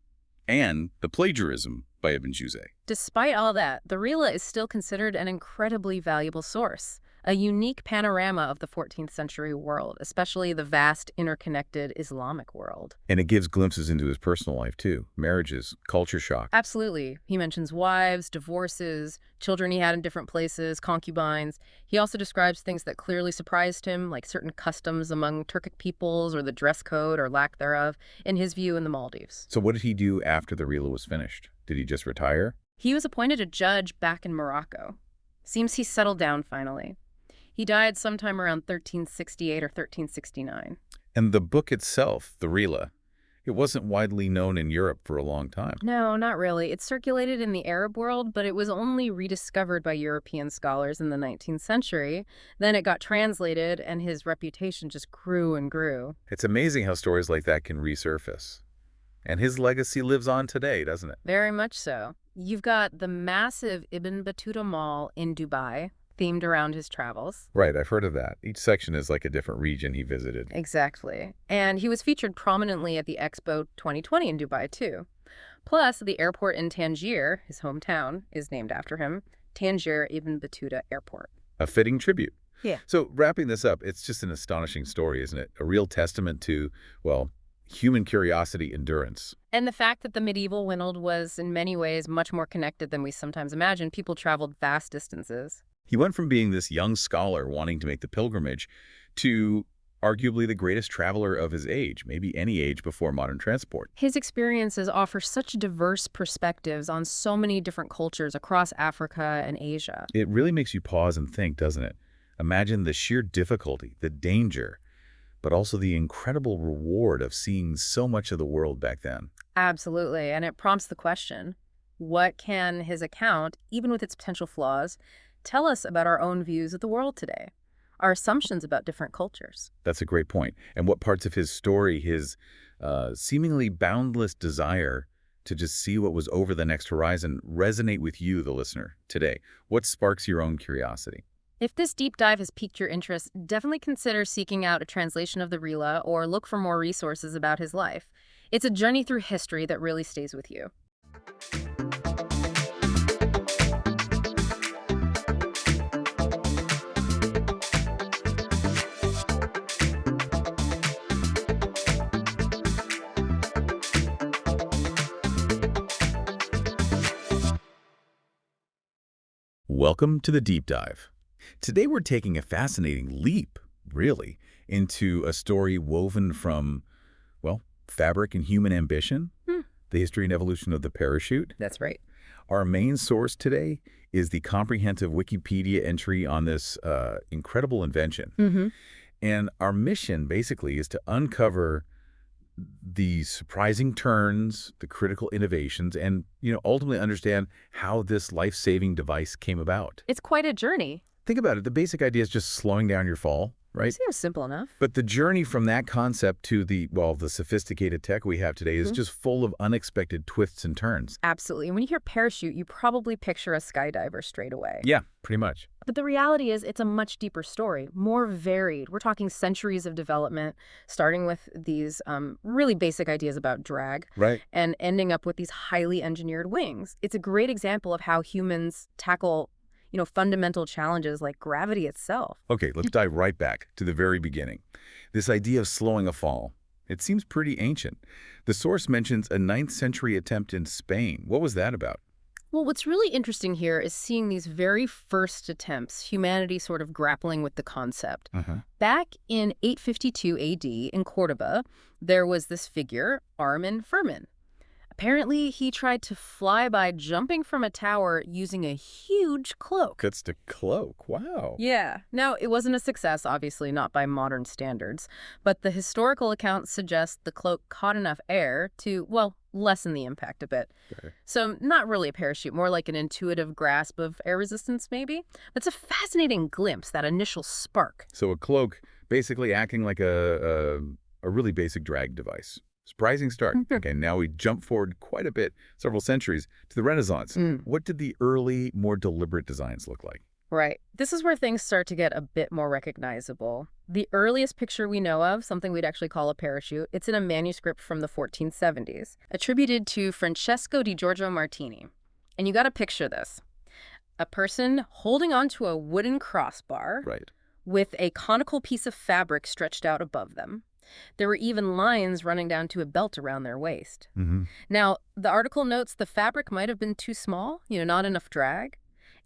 and the plagiarism by Ibn Juzay. Despite all that, the Rila is still considered an incredibly valuable source, a unique panorama of the 14th century world, especially the vast, interconnected Islamic world. And it gives glimpses into his personal life, too. Marriages, culture shock. Absolutely. He mentions wives, divorces, children he had in different places, concubines. He also describes things that clearly surprised him, like certain customs among Turkic peoples or the dress code or lack thereof, in his view, in the Maldives. So what did he do after the Rila was finished? Did he just retire? He was appointed a judge back in Morocco. Seems he settled down finally. He died sometime around 1368 or 1369. And the book itself, the Rila, it wasn't widely known in Europe for a long time. No, not really. It circulated in the Arab world, but it was only rediscovered by European scholars in the 19th century. Then it got translated, and his reputation just grew and grew. It's amazing how stories like that can resurface. And his legacy lives on today, doesn't it? Very much so. You've got the massive Ibn Battuta Mall in Dubai, themed around his travels. Right, I've heard of that. Each section is like a different region he visited. Exactly. And he was featured prominently at the Expo 2020 in Dubai, too. Plus, the airport in Tangier, his hometown, is named after him, Tangier Ibn Battuta Airport. A fitting tribute. Yeah. So wrapping this up, it's just an astonishing story, isn't it? A real testament to, well, human curiosity, endurance. And the fact that the medieval Winold was in many ways much more connected than we sometimes imagine. People traveled vast distances. He went from being this young scholar wanting to make the pilgrimage to arguably the greatest traveler of his age, maybe any age before modern transport. His experiences offer such diverse perspectives on so many different cultures across Africa and Asia. It really makes you pause and think, doesn't it? Imagine the sheer difficulty, the danger, but also the incredible reward of seeing so much of the world back then. Absolutely. And it prompts the question, what can his account, even with its potential flaws, tell us about our own views of the world today? Our assumptions about different cultures. That's a great point. And what parts of his story, his seemingly boundless desire to just see what was over the next horizon, resonate with you, the listener, today? What sparks your own curiosity? If this deep dive has piqued your interest, definitely consider seeking out a translation of the Rila or look for more resources about his life. It's a journey through history that really stays with you. Welcome to the Deep Dive. Today we're taking a fascinating leap, really, into a story woven from, well, fabric and human ambition, the history and evolution of the parachute. That's right. Our main source today is the comprehensive Wikipedia entry on this incredible invention. And our mission, basically, is to uncover the surprising turns, the critical innovations, and, ultimately understand how this life-saving device came about. It's quite a journey. Think about it. The basic idea is just slowing down your fall, right? Seems simple enough. But the journey from that concept to the sophisticated tech we have today is just full of unexpected twists and turns. Absolutely. And when you hear parachute, you probably picture a skydiver straight away. Yeah, pretty much. But the reality is it's a much deeper story, more varied. We're talking centuries of development, starting with these really basic ideas about drag Right. and ending up with these highly engineered wings. It's a great example of how humans tackle fundamental challenges like gravity itself. Okay, let's dive right back to the very beginning. This idea of slowing a fall, it seems pretty ancient. The source mentions a 9th century attempt in Spain. What was that about? Well, what's really interesting here is seeing these very first attempts, humanity sort of grappling with the concept. Back in 852 AD in Cordoba, there was this figure, Armin Furman. Apparently, he tried to fly by jumping from a tower using a huge cloak. That's the cloak. Wow. Yeah. Now, it wasn't a success, obviously, not by modern standards, but the historical accounts suggest the cloak caught enough air to, lessen the impact a bit. Okay. So not really a parachute, more like an intuitive grasp of air resistance, maybe. That's a fascinating glimpse, that initial spark. So a cloak basically acting like a really basic drag device. Surprising start. Okay, now we jump forward quite a bit, several centuries, to the Renaissance. What did the early, more deliberate designs look like? Right. This is where things start to get a bit more recognizable. The earliest picture we know of, something we'd actually call a parachute, it's in a manuscript from the 1470s, attributed to Francesco di Giorgio Martini. And you got to picture this. A person holding onto a wooden crossbar with a conical piece of fabric stretched out above them. There were even lines running down to a belt around their waist. Now, the article notes the fabric might have been too small, not enough drag,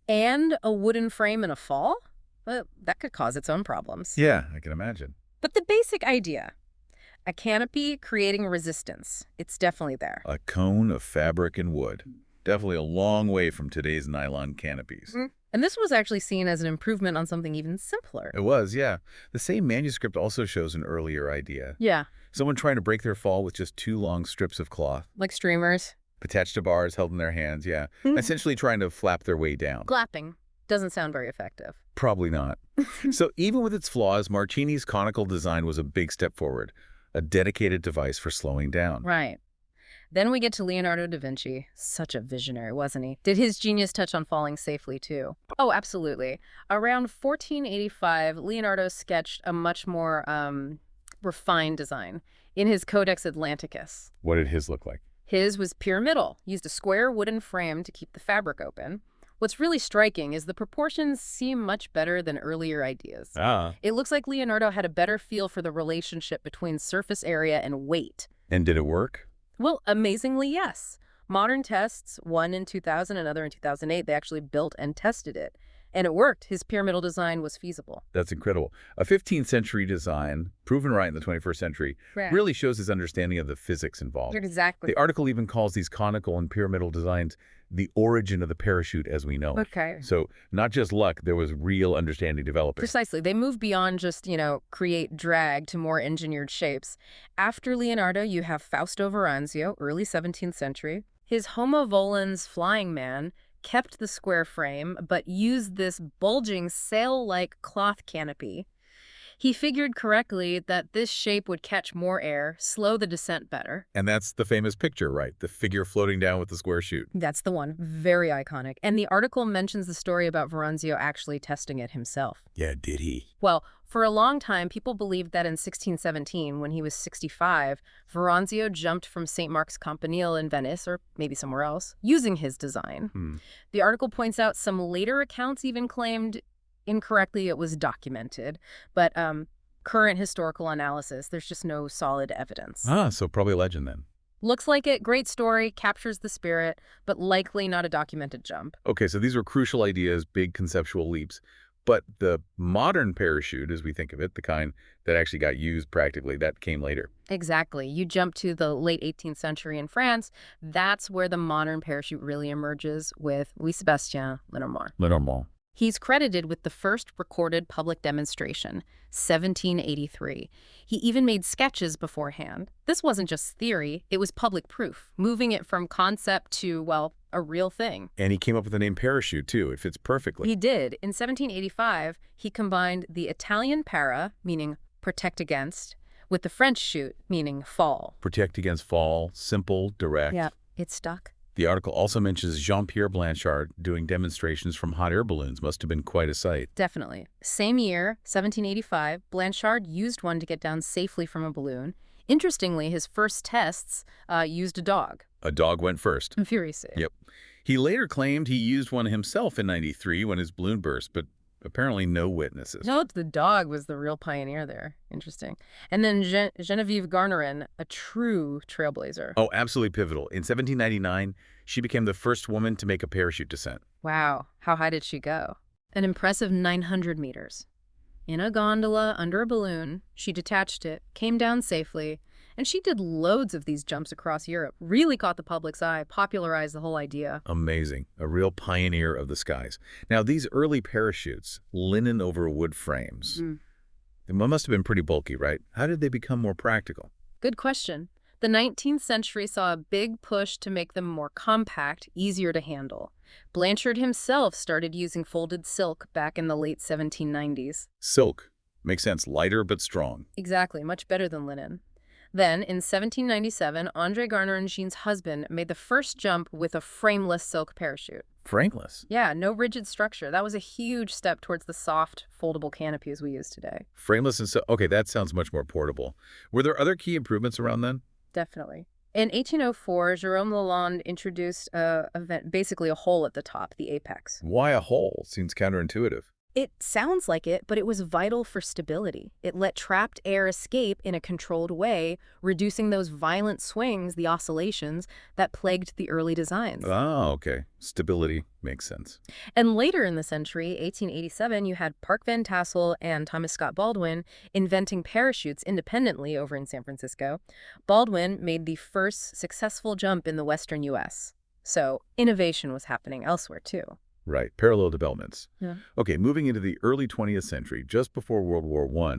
and a wooden frame in a fall, but that could cause its own problems. Yeah, I can imagine. But the basic idea, a canopy creating resistance, it's definitely there. A cone of fabric and wood. Definitely a long way from today's nylon canopies. And this was actually seen as an improvement on something even simpler. It was, yeah. The same manuscript also shows an earlier idea. Yeah. Someone trying to break their fall with just 2 long strips of cloth. Like streamers. Attached to bars held in their hands, yeah. Essentially trying to flap their way down. Glapping. Doesn't sound very effective. Probably not. So even with its flaws, Martini's conical design was a big step forward. A dedicated device for slowing down. Right. Then we get to Leonardo da Vinci. Such a visionary, wasn't he? Did his genius touch on falling safely, too? Oh, absolutely. Around 1485, Leonardo sketched a much more refined design in his Codex Atlanticus. What did his look like? His was pyramidal, used a square wooden frame to keep the fabric open, What's really striking is the proportions seem much better than earlier ideas. Ah. It looks like Leonardo had a better feel for the relationship between surface area and weight. And did it work? Well, amazingly, yes. Modern tests, one in 2000, another in 2008, they actually built and tested it. And it worked. His pyramidal design was feasible. That's incredible. A 15th century design, proven right in the 21st century, Right. really shows his understanding of the physics involved. Exactly. The article even calls these conical and pyramidal designs the origin of the parachute as we know it. Okay. So not just luck, there was real understanding developing. Precisely. They move beyond just, create drag to more engineered shapes. After Leonardo, you have Fausto Veranzio, early 17th century. His Homo volans flying man kept the square frame, but used this bulging sail-like cloth canopy. He figured correctly that this shape would catch more air, slow the descent better. And that's the famous picture, right? The figure floating down with the square chute. That's the one. Very iconic. And the article mentions the story about Veranzio actually testing it himself. Yeah, did he? Well, for a long time, people believed that in 1617, when he was 65, Veranzio jumped from St. Mark's Campanile in Venice, or maybe somewhere else, using his design. The article points out some later accounts even claimed incorrectly it was documented, but current historical analysis, there's just no solid evidence. Ah, so probably a legend then. Looks like it. Great story, captures the spirit, but likely not a documented jump. Okay, so these were crucial ideas, big conceptual leaps. But the modern parachute, as we think of it, the kind that actually got used practically, that came later. Exactly. You jump to the late 18th century in France. That's where the modern parachute really emerges with Louis-Sébastien Lenormand. Lenormand. He's credited with the first recorded public demonstration, 1783. He even made sketches beforehand. This wasn't just theory, it was public proof, moving it from concept to, well, a real thing. And he came up with the name parachute, too. It fits perfectly. He did. In 1785, he combined the Italian para, meaning protect against, with the French chute, meaning fall. Protect against fall, simple, direct. Yeah, it stuck. The article also mentions Jean-Pierre Blanchard doing demonstrations from hot air balloons. Must have been quite a sight. Definitely. Same year, 1785, Blanchard used one to get down safely from a balloon. Interestingly, his first tests used a dog. A dog went first. Furiously. Yep. He later claimed he used one himself in '93 when his balloon burst, but apparently no witnesses. No, the dog was the real pioneer there. Interesting. And then Genevieve Garnerin, a true trailblazer. Oh, absolutely pivotal. In 1799, she became the first woman to make a parachute descent. Wow. How high did she go? An impressive 900 meters. In a gondola under a balloon, she detached it, came down safely, and she did loads of these jumps across Europe. Really caught the public's eye, popularized the whole idea. Amazing. A real pioneer of the skies. Now, these early parachutes, linen over wood frames, they must have been pretty bulky, right? How did they become more practical? Good question. The 19th century saw a big push to make them more compact, easier to handle. Blanchard himself started using folded silk back in the late 1790s. Silk. Makes sense. Lighter but strong. Exactly, much better than linen. Then, in 1797, André Garnerin-Jean's husband made the first jump with a frameless silk parachute. Frameless. Yeah, no rigid structure. That was a huge step towards the soft, foldable canopies we use today. Frameless and so. Okay, that sounds much more portable. Were there other key improvements around then? Definitely. In 1804, Jérôme Lalande introduced basically a hole at the top, the apex. Why a hole? Seems counterintuitive. It sounds like it, but it was vital for stability. It let trapped air escape in a controlled way, reducing those violent swings, the oscillations, that plagued the early designs. Oh, okay. Stability makes sense. And later in the century, 1887, you had Park Van Tassel and Thomas Scott Baldwin inventing parachutes independently over in San Francisco. Baldwin made the first successful jump in the western U.S. So innovation was happening elsewhere, too. Right. Parallel developments. Yeah. Okay, moving into the early 20th century, just before World War I,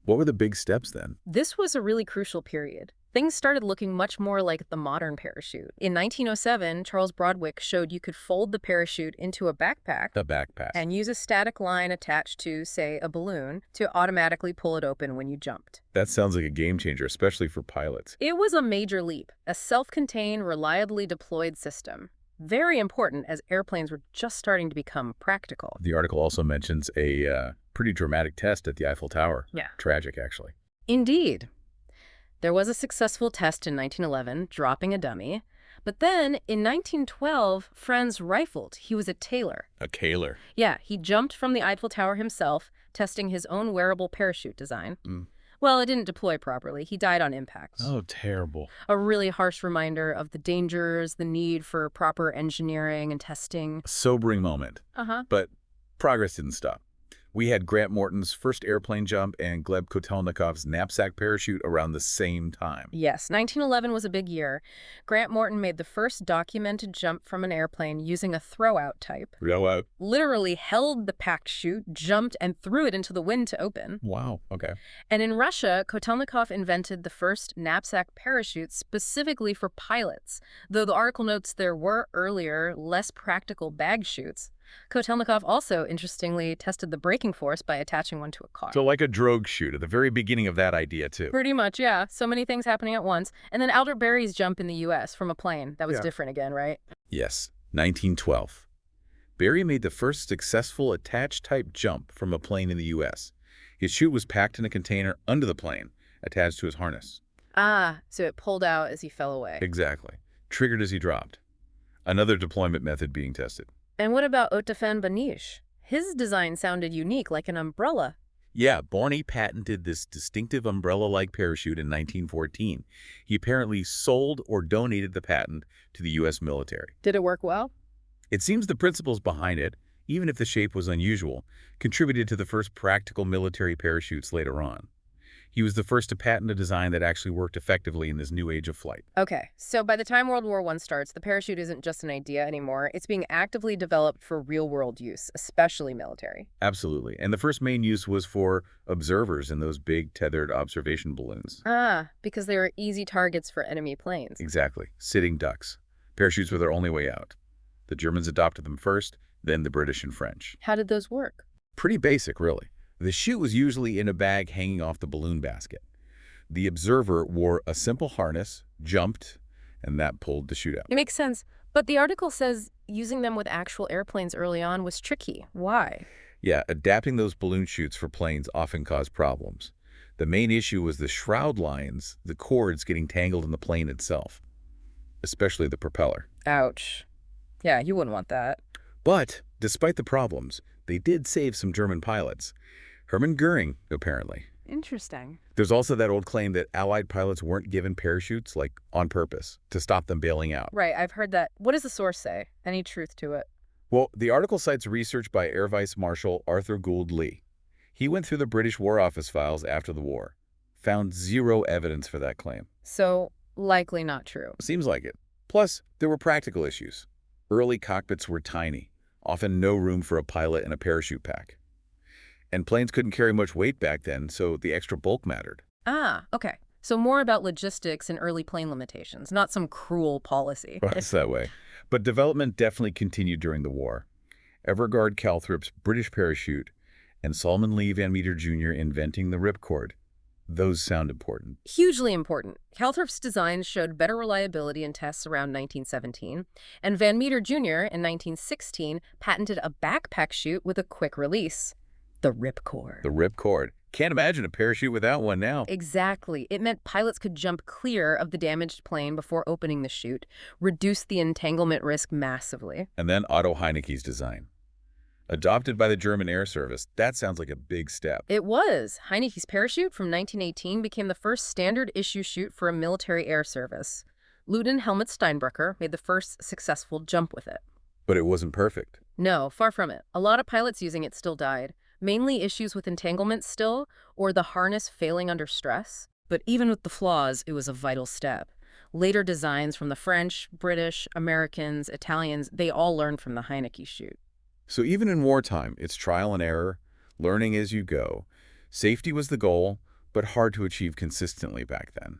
what were the big steps then? This was a really crucial period. Things started looking much more like the modern parachute. In 1907, Charles Broadwick showed you could fold the parachute into a backpack The backpack. and use a static line attached to, say, a balloon to automatically pull it open when you jumped. That sounds like a game changer, especially for pilots. It was a major leap, a self-contained, reliably deployed system. Very important as airplanes were just starting to become practical. The article also mentions a pretty dramatic test at the Eiffel Tower. Yeah. Tragic, actually. Indeed. There was a successful test in 1911, dropping a dummy, But then, in 1912, Franz rifled. He was a tailor. A Kaler. Yeah, he jumped from the Eiffel Tower himself, testing his own wearable parachute design. Mm. Well, it didn't deploy properly. He died on impact. Oh, terrible. A really harsh reminder of the dangers, the need for proper engineering and testing. A sobering moment. Uh-huh. But progress didn't stop. We had Grant Morton's first airplane jump and Gleb Kotelnikov's knapsack parachute around the same time. Yes, 1911 was a big year. Grant Morton made the first documented jump from an airplane using a throw-out type. Throw-out? Literally held the packed chute, jumped, and threw it into the wind to open. Wow, okay. And in Russia, Kotelnikov invented the first knapsack parachute specifically for pilots, though the article notes there were earlier, less practical bag chutes. Kotelnikov also, interestingly, tested the braking force by attaching one to a car. So like a drogue chute at the very beginning of that idea, too. Pretty much, yeah. So many things happening at once. And then Albert Berry's jump in the U.S. from a plane. That was different again, right? Yes, 1912. Berry made the first successful attached-type jump from a plane in the U.S. His chute was packed in a container under the plane, attached to his harness. Ah, so it pulled out as he fell away. Exactly. Triggered as he dropped. Another deployment method being tested. And what about Otofan Banish? His design sounded unique, like an umbrella. Yeah, Barney patented this distinctive umbrella-like parachute in 1914. He apparently sold or donated the patent to the U.S. military. Did it work well? It seems the principles behind it, even if the shape was unusual, contributed to the first practical military parachutes later on. He was the first to patent a design that actually worked effectively in this new age of flight. Okay, so by the time World War I starts, the parachute isn't just an idea anymore. It's being actively developed for real-world use, especially military. Absolutely. And the first main use was for observers in those big tethered observation balloons. Ah, because they were easy targets for enemy planes. Exactly. Sitting ducks. Parachutes were their only way out. The Germans adopted them first, then the British and French. How did those work? Pretty basic, really. The chute was usually in a bag hanging off the balloon basket. The observer wore a simple harness, jumped, and that pulled the chute out. It makes sense. But the article says using them with actual airplanes early on was tricky. Why? Yeah, adapting those balloon chutes for planes often caused problems. The main issue was the shroud lines, the cords getting tangled in the plane itself, especially the propeller. Ouch. Yeah, you wouldn't want that. But despite the problems, they did save some German pilots. Hermann Goering, apparently. Interesting. There's also that old claim that Allied pilots weren't given parachutes, like, on purpose, to stop them bailing out. Right, I've heard that. What does the source say? Any truth to it? Well, the article cites research by Air Vice Marshal Arthur Gould Lee. He went through the British War Office files after the war, found zero evidence for that claim. So, likely not true. Seems like it. Plus, there were practical issues. Early cockpits were tiny, often no room for a pilot in a parachute pack. And planes couldn't carry much weight back then, so the extra bulk mattered. Ah, okay. So more about logistics and early plane limitations, not some cruel policy. Well, it's that way. But development definitely continued during the war. Everard Calthrop's British parachute and Solomon Lee Van Meter Jr. inventing the ripcord. Those sound important. Hugely important. Calthrop's designs showed better reliability in tests around 1917, and Van Meter Jr. in 1916 patented a backpack chute with a quick release. The ripcord. The ripcord. Can't imagine a parachute without one now. Exactly. It meant pilots could jump clear of the damaged plane before opening the chute, reduce the entanglement risk massively. And then Otto Heineke's design. Adopted by the German Air Service, that sounds like a big step. It was. Heineke's parachute from 1918 became the first standard-issue chute for a military air service. Lieutenant Helmut Steinbrecher made the first successful jump with it. But it wasn't perfect. No, far from it. A lot of pilots using it still died. Mainly issues with entanglement still, or the harness failing under stress. But even with the flaws, it was a vital step. Later designs from the French, British, Americans, Italians, they all learned from the Heineke chute. So even in wartime, it's trial and error, learning as you go. Safety was the goal, but hard to achieve consistently back then.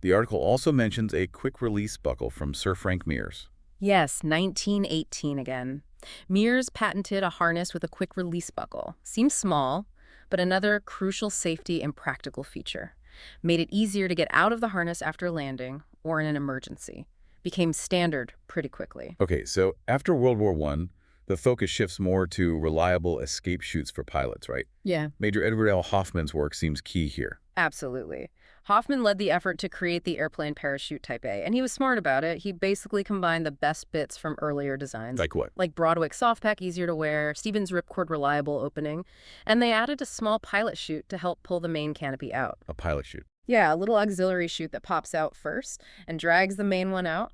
The article also mentions a quick-release buckle from Sir Frank Mears. Yes, 1918 again. Mears patented a harness with a quick-release buckle. Seems small, but another crucial safety and practical feature. Made it easier to get out of the harness after landing or in an emergency. Became standard pretty quickly. Okay, so after World War I, the focus shifts more to reliable escape chutes for pilots, right? Yeah. Major Edward L. Hoffman's work seems key here. Absolutely. Hoffman led the effort to create the airplane parachute Type A, and he was smart about it. He basically combined the best bits from earlier designs. Like what? Like Broadwick soft pack, easier to wear, Stevens ripcord reliable opening, and they added a small pilot chute to help pull the main canopy out. A pilot chute. Yeah, a little auxiliary chute that pops out first and drags the main one out.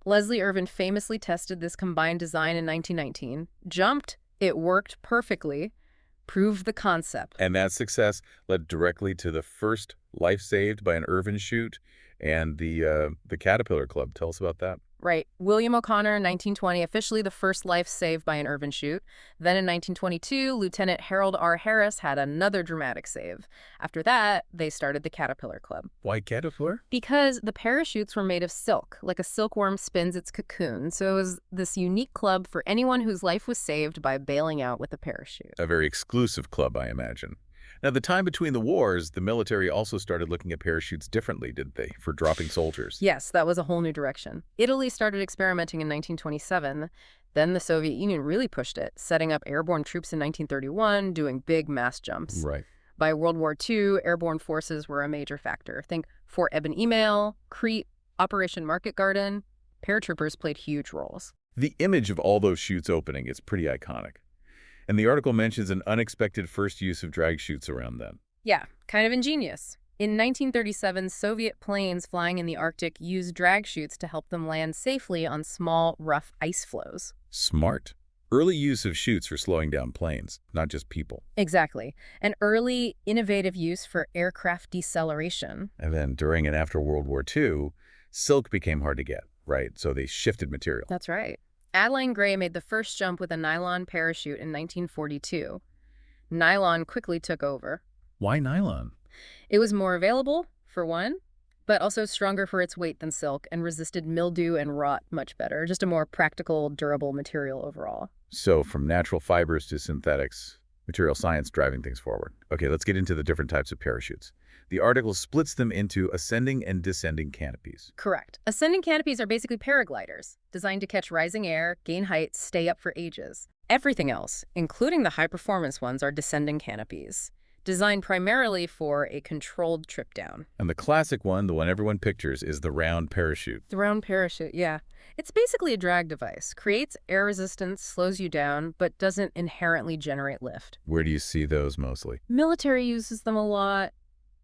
Leslie Irvin famously tested this combined design in 1919, jumped, it worked perfectly, proved the concept. And that success led directly to the first life saved by an Irvin chute and the Caterpillar Club. Tell us about that. Right. William O'Connor, 1920, officially the first life saved by an Irvin chute. Then in 1922, Lieutenant Harold R. Harris had another dramatic save. After that, they started the Caterpillar Club. Why Caterpillar? Because the parachutes were made of silk, like a silkworm spins its cocoon. So it was this unique club for anyone whose life was saved by bailing out with a parachute. A very exclusive club, I imagine. Now, the time between the wars, the military also started looking at parachutes differently, didn't they, for dropping soldiers? Yes, that was a whole new direction. Italy started experimenting in 1927. Then the Soviet Union really pushed it, setting up airborne troops in 1931, doing big mass jumps. Right. By World War II, airborne forces were a major factor. Think Fort Eben-Email, Crete, Operation Market Garden. Paratroopers played huge roles. The image of all those chutes opening is pretty iconic. And the article mentions an unexpected first use of drag chutes around then. Yeah, kind of ingenious. In 1937, Soviet planes flying in the Arctic used drag chutes to help them land safely on small, rough ice floes. Smart. Early use of chutes for slowing down planes, not just people. Exactly. An early, innovative use for aircraft deceleration. And then during and after World War II, silk became hard to get, right? So they shifted material. That's right. Adeline Gray made the first jump with a nylon parachute in 1942. Nylon quickly took over. Why nylon? It was more available, for one, but also stronger for its weight than silk and resisted mildew and rot much better. Just a more practical, durable material overall. So from natural fibers to synthetics, material science driving things forward. Okay, let's get into the different types of parachutes. The article splits them into ascending and descending canopies. Correct. Ascending canopies are basically paragliders, designed to catch rising air, gain height, stay up for ages. Everything else, including the high-performance ones, are descending canopies, designed primarily for a controlled trip down. And the classic one, the one everyone pictures, is the round parachute. The round parachute, yeah. It's basically a drag device, creates air resistance, slows you down, but doesn't inherently generate lift. Where do you see those mostly? Military uses them a lot.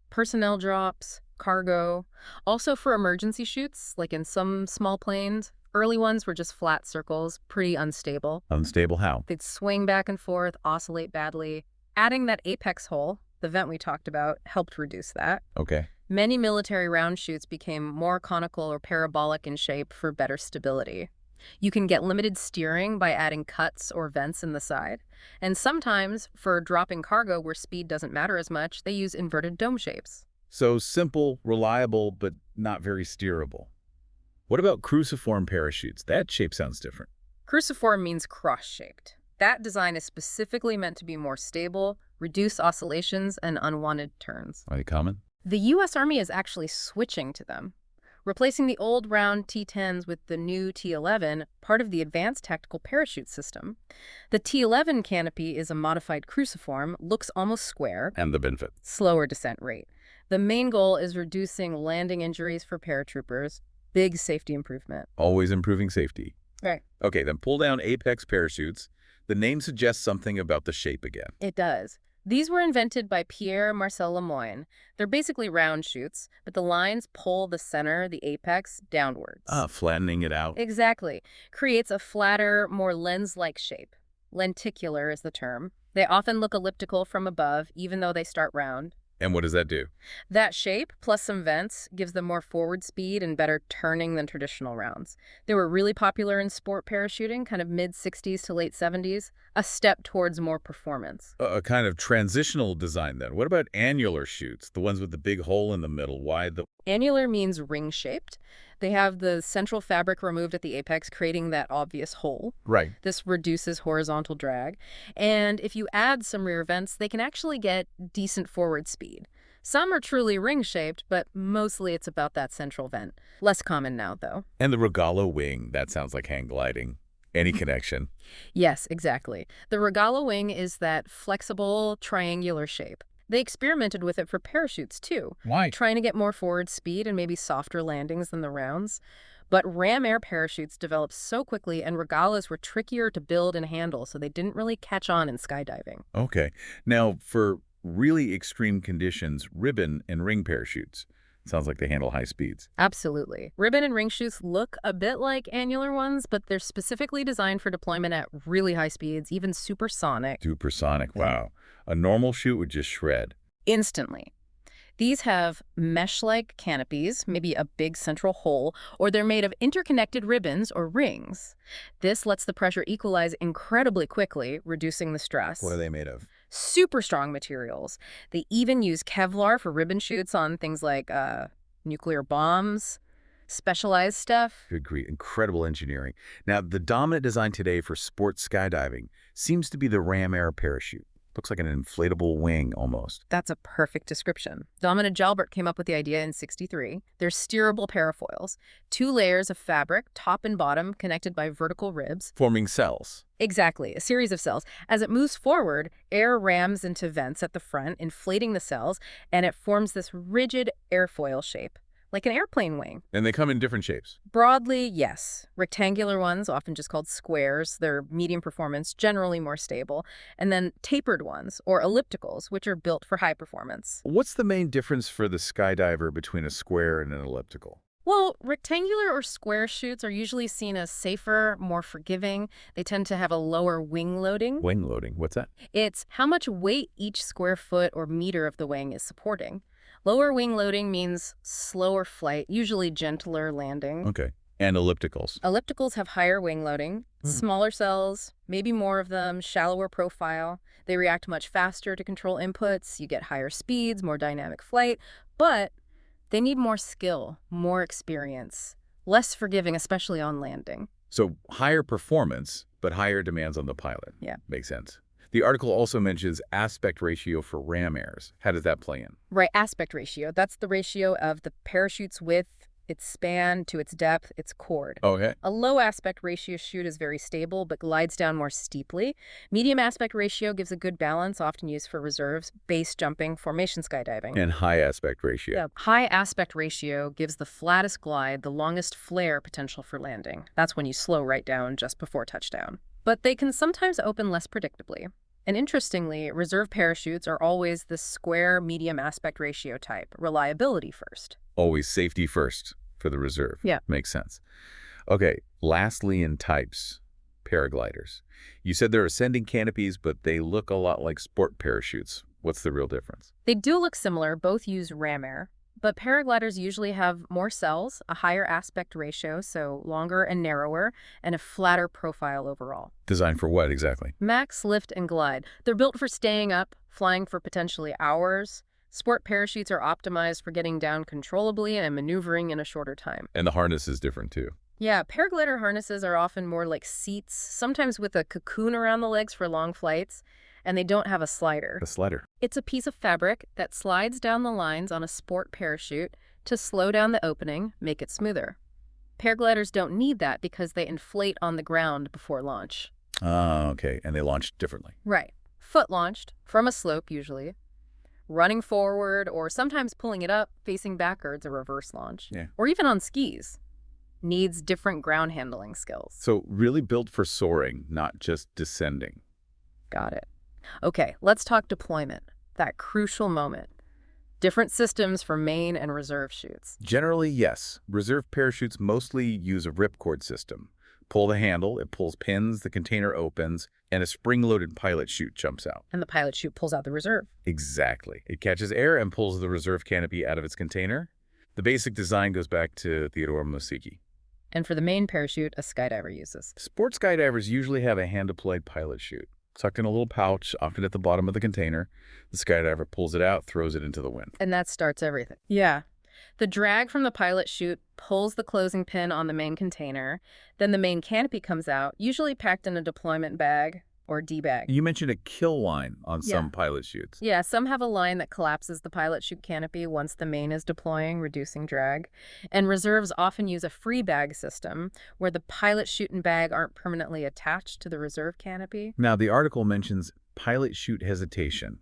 Personnel drops, cargo. Also for emergency chutes, like in some small planes. Early ones were just flat circles, pretty unstable. Unstable how? They'd swing back and forth, oscillate badly. Adding that apex hole, the vent we talked about, helped reduce that. Okay. Many military round chutes became more conical or parabolic in shape for better stability. You can get limited steering by adding cuts or vents in the side. And sometimes, for dropping cargo where speed doesn't matter as much, they use inverted dome shapes. So simple, reliable, but not very steerable. What about cruciform parachutes? That shape sounds different. Cruciform means cross-shaped. That design is specifically meant to be more stable, reduce oscillations, and unwanted turns. Are they common? The U.S. Army is actually switching to them, replacing the old round T-10s with the new T-11, part of the Advanced Tactical Parachute System. The T-11 canopy is a modified cruciform, looks almost square. And the benefit? Slower descent rate. The main goal is reducing landing injuries for paratroopers. Big safety improvement. Always improving safety. Right. Okay, then pull down apex parachutes. The name suggests something about the shape again. It does. These were invented by Pierre Marcel Lemoyne. They're basically round chutes, but the lines pull the center, the apex, downwards. Flattening it out. Exactly. Creates a flatter, more lens-like shape. Lenticular is the term. They often look elliptical from above, even though they start round. And what does that do? That shape, plus some vents, gives them more forward speed and better turning than traditional rounds. They were really popular in sport parachuting, kind of mid-60s to late 70s, a step towards more performance. A kind of transitional design then. What about annular chutes, the ones with the big hole in the middle? Why the... Annular means ring-shaped. They have the central fabric removed at the apex, creating that obvious hole. Right. This reduces horizontal drag. And if you add some rear vents, they can actually get decent forward speed. Some are truly ring-shaped, but mostly it's about that central vent. Less common now, though. And the Regalo wing, that sounds like hang gliding. Any connection? Yes, exactly. The Regalo wing is that flexible, triangular shape. They experimented with it for parachutes, too, Why? trying to get more forward speed and maybe softer landings than the rounds. But ram air parachutes developed so quickly, and regalas were trickier to build and handle, so they didn't really catch on in skydiving. Okay. Now, for really extreme conditions, ribbon and ring parachutes. Sounds like they handle high speeds. Absolutely. Ribbon and ring chutes look a bit like annular ones, but they're specifically designed for deployment at really high speeds, even supersonic. Supersonic, wow. A normal chute would just shred. Instantly. These have mesh-like canopies, maybe a big central hole, or they're made of interconnected ribbons or rings. This lets the pressure equalize incredibly quickly, reducing the stress. What are they made of? Super strong materials. They even use Kevlar for ribbon chutes on things like nuclear bombs, specialized stuff. Good grief, incredible engineering. Now, the dominant design today for sports skydiving seems to be the ram air parachute. Looks like an inflatable wing almost. That's a perfect description. Dominic Jalbert came up with the idea in '63. They're steerable parafoils, 2 layers of fabric, top and bottom, connected by vertical ribs. Forming cells. Exactly, a series of cells. As it moves forward, air rams into vents at the front, inflating the cells, and it forms this rigid airfoil shape, like an airplane wing. And they come in different shapes. Broadly, yes. Rectangular ones, often just called squares, they're medium performance, generally more stable. And then tapered ones, or ellipticals, which are built for high performance. What's the main difference for the skydiver between a square and an elliptical? Well, rectangular or square chutes are usually seen as safer, more forgiving. They tend to have a lower wing loading. Wing loading, what's that? It's how much weight each square foot or meter of the wing is supporting. Lower wing loading means slower flight, usually gentler landing. Okay. And ellipticals. Ellipticals have higher wing loading, smaller cells, maybe more of them, shallower profile. They react much faster to control inputs. You get higher speeds, more dynamic flight, but they need more skill, more experience, less forgiving, especially on landing. So higher performance, but higher demands on the pilot. Yeah. Makes sense. The article also mentions aspect ratio for ram airs. How does that play in? Right, aspect ratio. That's the ratio of the parachute's width, its span to its depth, its chord. Okay. A low aspect ratio chute is very stable but glides down more steeply. Medium aspect ratio gives a good balance, often used for reserves, base jumping, formation skydiving. And high aspect ratio. Yeah. High aspect ratio gives the flattest glide the longest flare potential for landing. That's when you slow right down just before touchdown. But they can sometimes open less predictably. And interestingly, reserve parachutes are always the square medium aspect ratio type, reliability first. Always safety first for the reserve. Yeah. Makes sense. Okay, lastly in types, paragliders. You said they're ascending canopies, but they look a lot like sport parachutes. What's the real difference? They do look similar, both use ram air, but paragliders usually have more cells, a higher aspect ratio, so longer and narrower, and a flatter profile overall. Designed for what exactly? Max lift and glide. They're built for staying up, flying for potentially hours. Sport parachutes are optimized for getting down controllably and maneuvering in a shorter time. And the harness is different too. Yeah, paraglider harnesses are often more like seats, sometimes with a cocoon around the legs for long flights, and they don't have a slider. The slider. It's a piece of fabric that slides down the lines on a sport parachute to slow down the opening, make it smoother. Paragliders don't need that because they inflate on the ground before launch. Ah, okay. And they launch differently. Right. Foot launched, from a slope usually, running forward, or sometimes pulling it up, facing backwards, a reverse launch. Yeah. Or even on skis. Needs different ground handling skills. So really built for soaring, not just descending. Got it. Okay, let's talk deployment, that crucial moment. Different systems for main and reserve chutes. Generally, yes. Reserve parachutes mostly use a ripcord system. Pull the handle, it pulls pins, the container opens, and a spring-loaded pilot chute jumps out. And the pilot chute pulls out the reserve. Exactly. It catches air and pulls the reserve canopy out of its container. The basic design goes back to Theodore Mosicki. And for the main parachute, a skydiver uses. Sports skydivers usually have a hand-deployed pilot chute, tucked in a little pouch, often at the bottom of the container. The skydiver pulls it out, throws it into the wind. And that starts everything. Yeah. The drag from the pilot chute pulls the closing pin on the main container. Then the main canopy comes out, usually packed in a deployment bag or D-bag. You mentioned a kill line on Yeah. some pilot chutes. Yeah, some have a line that collapses the pilot chute canopy once the main is deploying, reducing drag. And reserves often use a free bag system where the pilot chute and bag aren't permanently attached to the reserve canopy. Now, the article mentions pilot chute hesitation.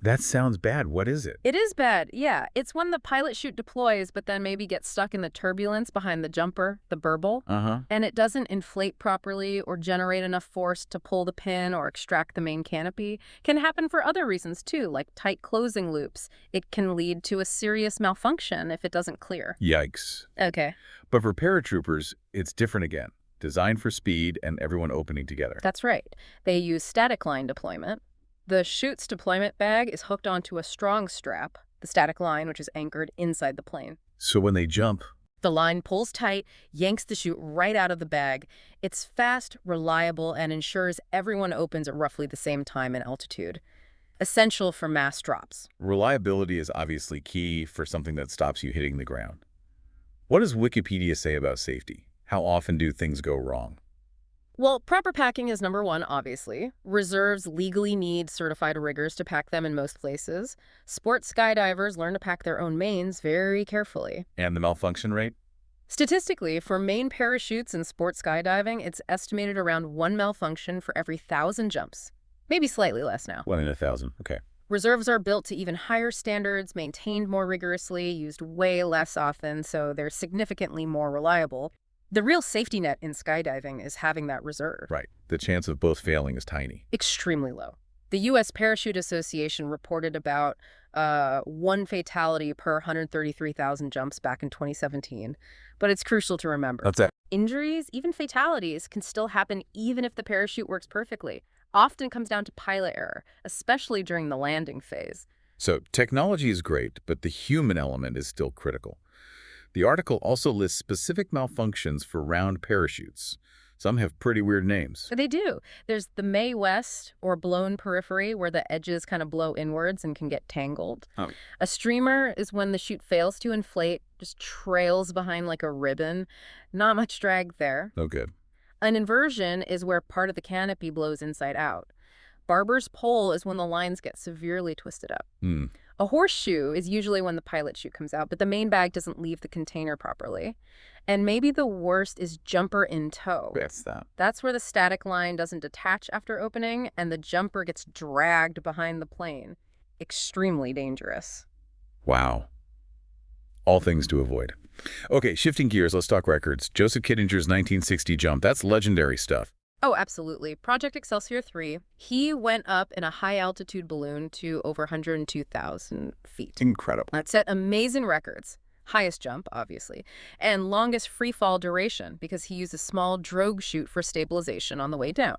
That sounds bad. What is it? It is bad, yeah. It's when the pilot chute deploys, but then maybe gets stuck in the turbulence behind the jumper, the burble, Uh-huh. and it doesn't inflate properly or generate enough force to pull the pin or extract the main canopy. Can happen for other reasons too, like tight closing loops. It can lead to a serious malfunction if it doesn't clear. Yikes. Okay, But for paratroopers, it's different again. Designed for speed and everyone opening together. that's right. They use static line deployment. The chute's deployment bag is hooked onto a strong strap, the static line, which is anchored inside the plane. So when they jump, The line pulls tight, yanks the chute right out of the bag. It's fast, reliable, and ensures everyone opens at roughly the same time and altitude. Essential for mass drops. reliability is obviously key for something that stops you hitting the ground. What does Wikipedia say about safety? How often do things go wrong? Well, proper packing is number one, obviously. Reserves legally need certified riggers to pack them in most places. Sports skydivers learn to pack their own mains very carefully. And the malfunction rate? Statistically, for main parachutes in sports skydiving, it's estimated around one malfunction for every 1,000 jumps. Maybe slightly less now. 1 in 1,000. Okay. Reserves are built to even higher standards, maintained more rigorously, used way less often, so they're significantly more reliable. The real safety net in skydiving is having that reserve. Right. The chance of both failing is tiny. Extremely low. The U.S. Parachute Association reported about one fatality per 133,000 jumps back in 2017. But it's crucial to remember. That's it. Injuries, even fatalities, can still happen even if the parachute works perfectly. Often comes down to pilot error, especially during the landing phase. So technology is great, but the human element is still critical. The article also lists specific malfunctions for round parachutes. Some have pretty weird names. They do. There's the Mae West, or blown periphery, where the edges kind of blow inwards and can get tangled. Oh. A streamer is when the chute fails to inflate, just trails behind like a ribbon. Not much drag there. No good. An inversion is where part of the canopy blows inside out. Barber's pole is when the lines get severely twisted up. Hmm. A horseshoe is usually when the pilot chute comes out, but the main bag doesn't leave the container properly. And maybe the worst is jumper in tow. That's that. That's where the static line doesn't detach after opening and the jumper gets dragged behind the plane. Extremely dangerous. Wow. All things to avoid. Okay, shifting gears, let's talk records. Joseph Kittinger's 1960 jump. That's legendary stuff. Oh, absolutely. Project Excelsior 3, he went up in a high-altitude balloon to over 102,000 feet. Incredible. That set amazing records. Highest jump, obviously, and longest free fall duration because he used a small drogue chute for stabilization on the way down.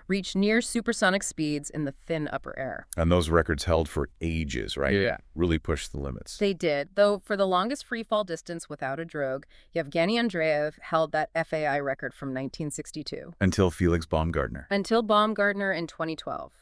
Reached near supersonic speeds in the thin upper air. And those records held for ages, right? Yeah. Really pushed the limits. They did, though for the longest free fall distance without a drogue, Yevgeny Andreev held that FAI record from 1962. Until Felix Baumgartner. Until Baumgartner in 2012.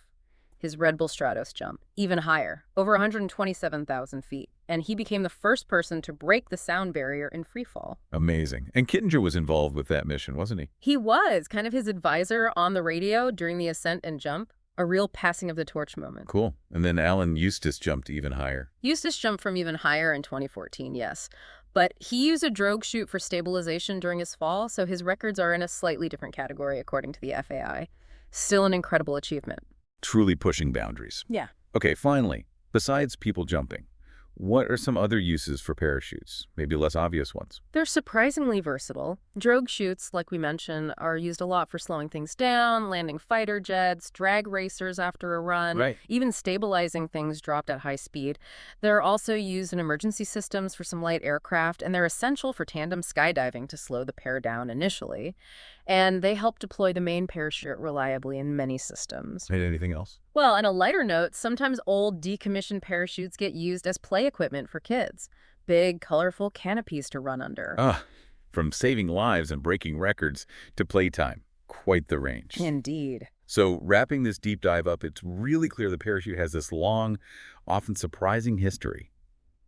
His Red Bull Stratos jump, even higher, over 127,000 feet, and he became the first person to break the sound barrier in free fall. Amazing. And Kittinger was involved with that mission, wasn't he? He was kind of his advisor on the radio during the ascent and jump, a real passing of the torch moment. Cool. And then Alan Eustace jumped even higher. Eustace jumped from even higher in 2014, yes. But he used a drogue chute for stabilization during his fall, so his records are in a slightly different category according to the FAI. Still an incredible achievement. Truly pushing boundaries. Yeah. Okay, finally, besides people jumping, what are some other uses for parachutes? Maybe less obvious ones. They're surprisingly versatile. Drogue chutes, like we mentioned, are used a lot for slowing things down, landing fighter jets, drag racers after a run, Right. even stabilizing things dropped at high speed. They're also used in emergency systems for some light aircraft, and they're essential for tandem skydiving to slow the pair down initially. And they help deploy the main parachute reliably in many systems. And anything else? Well, on a lighter note, sometimes old decommissioned parachutes get used as play equipment for kids. Big, colorful canopies to run under. From saving lives and breaking records to playtime. Quite the range. Indeed. So wrapping this deep dive up, it's really clear the parachute has this long, often surprising history.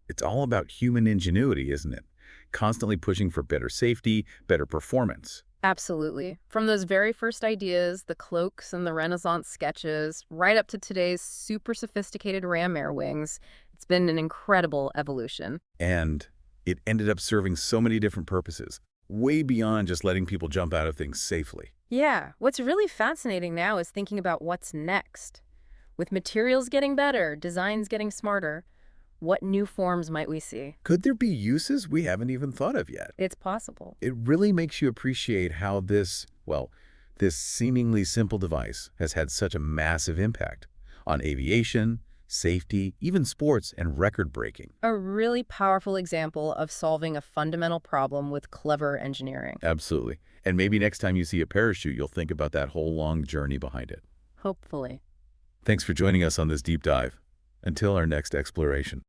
It's all about human ingenuity, isn't it? Constantly pushing for better safety, better performance. Absolutely. From those very first ideas, the cloaks and the Renaissance sketches, right up to today's super sophisticated ram air wings, it's been an incredible evolution. And it ended up serving so many different purposes, way beyond just letting people jump out of things safely. Yeah, what's really fascinating now is thinking about what's next. With materials getting better, designs getting smarter, what new forms might we see? Could there be uses we haven't even thought of yet? It's possible. It really makes you appreciate how this seemingly simple device has had such a massive impact on aviation, safety, even sports, and record breaking. A really powerful example of solving a fundamental problem with clever engineering. Absolutely. And maybe next time you see a parachute, you'll think about that whole long journey behind it. Hopefully. Thanks for joining us on this deep dive. Until our next exploration.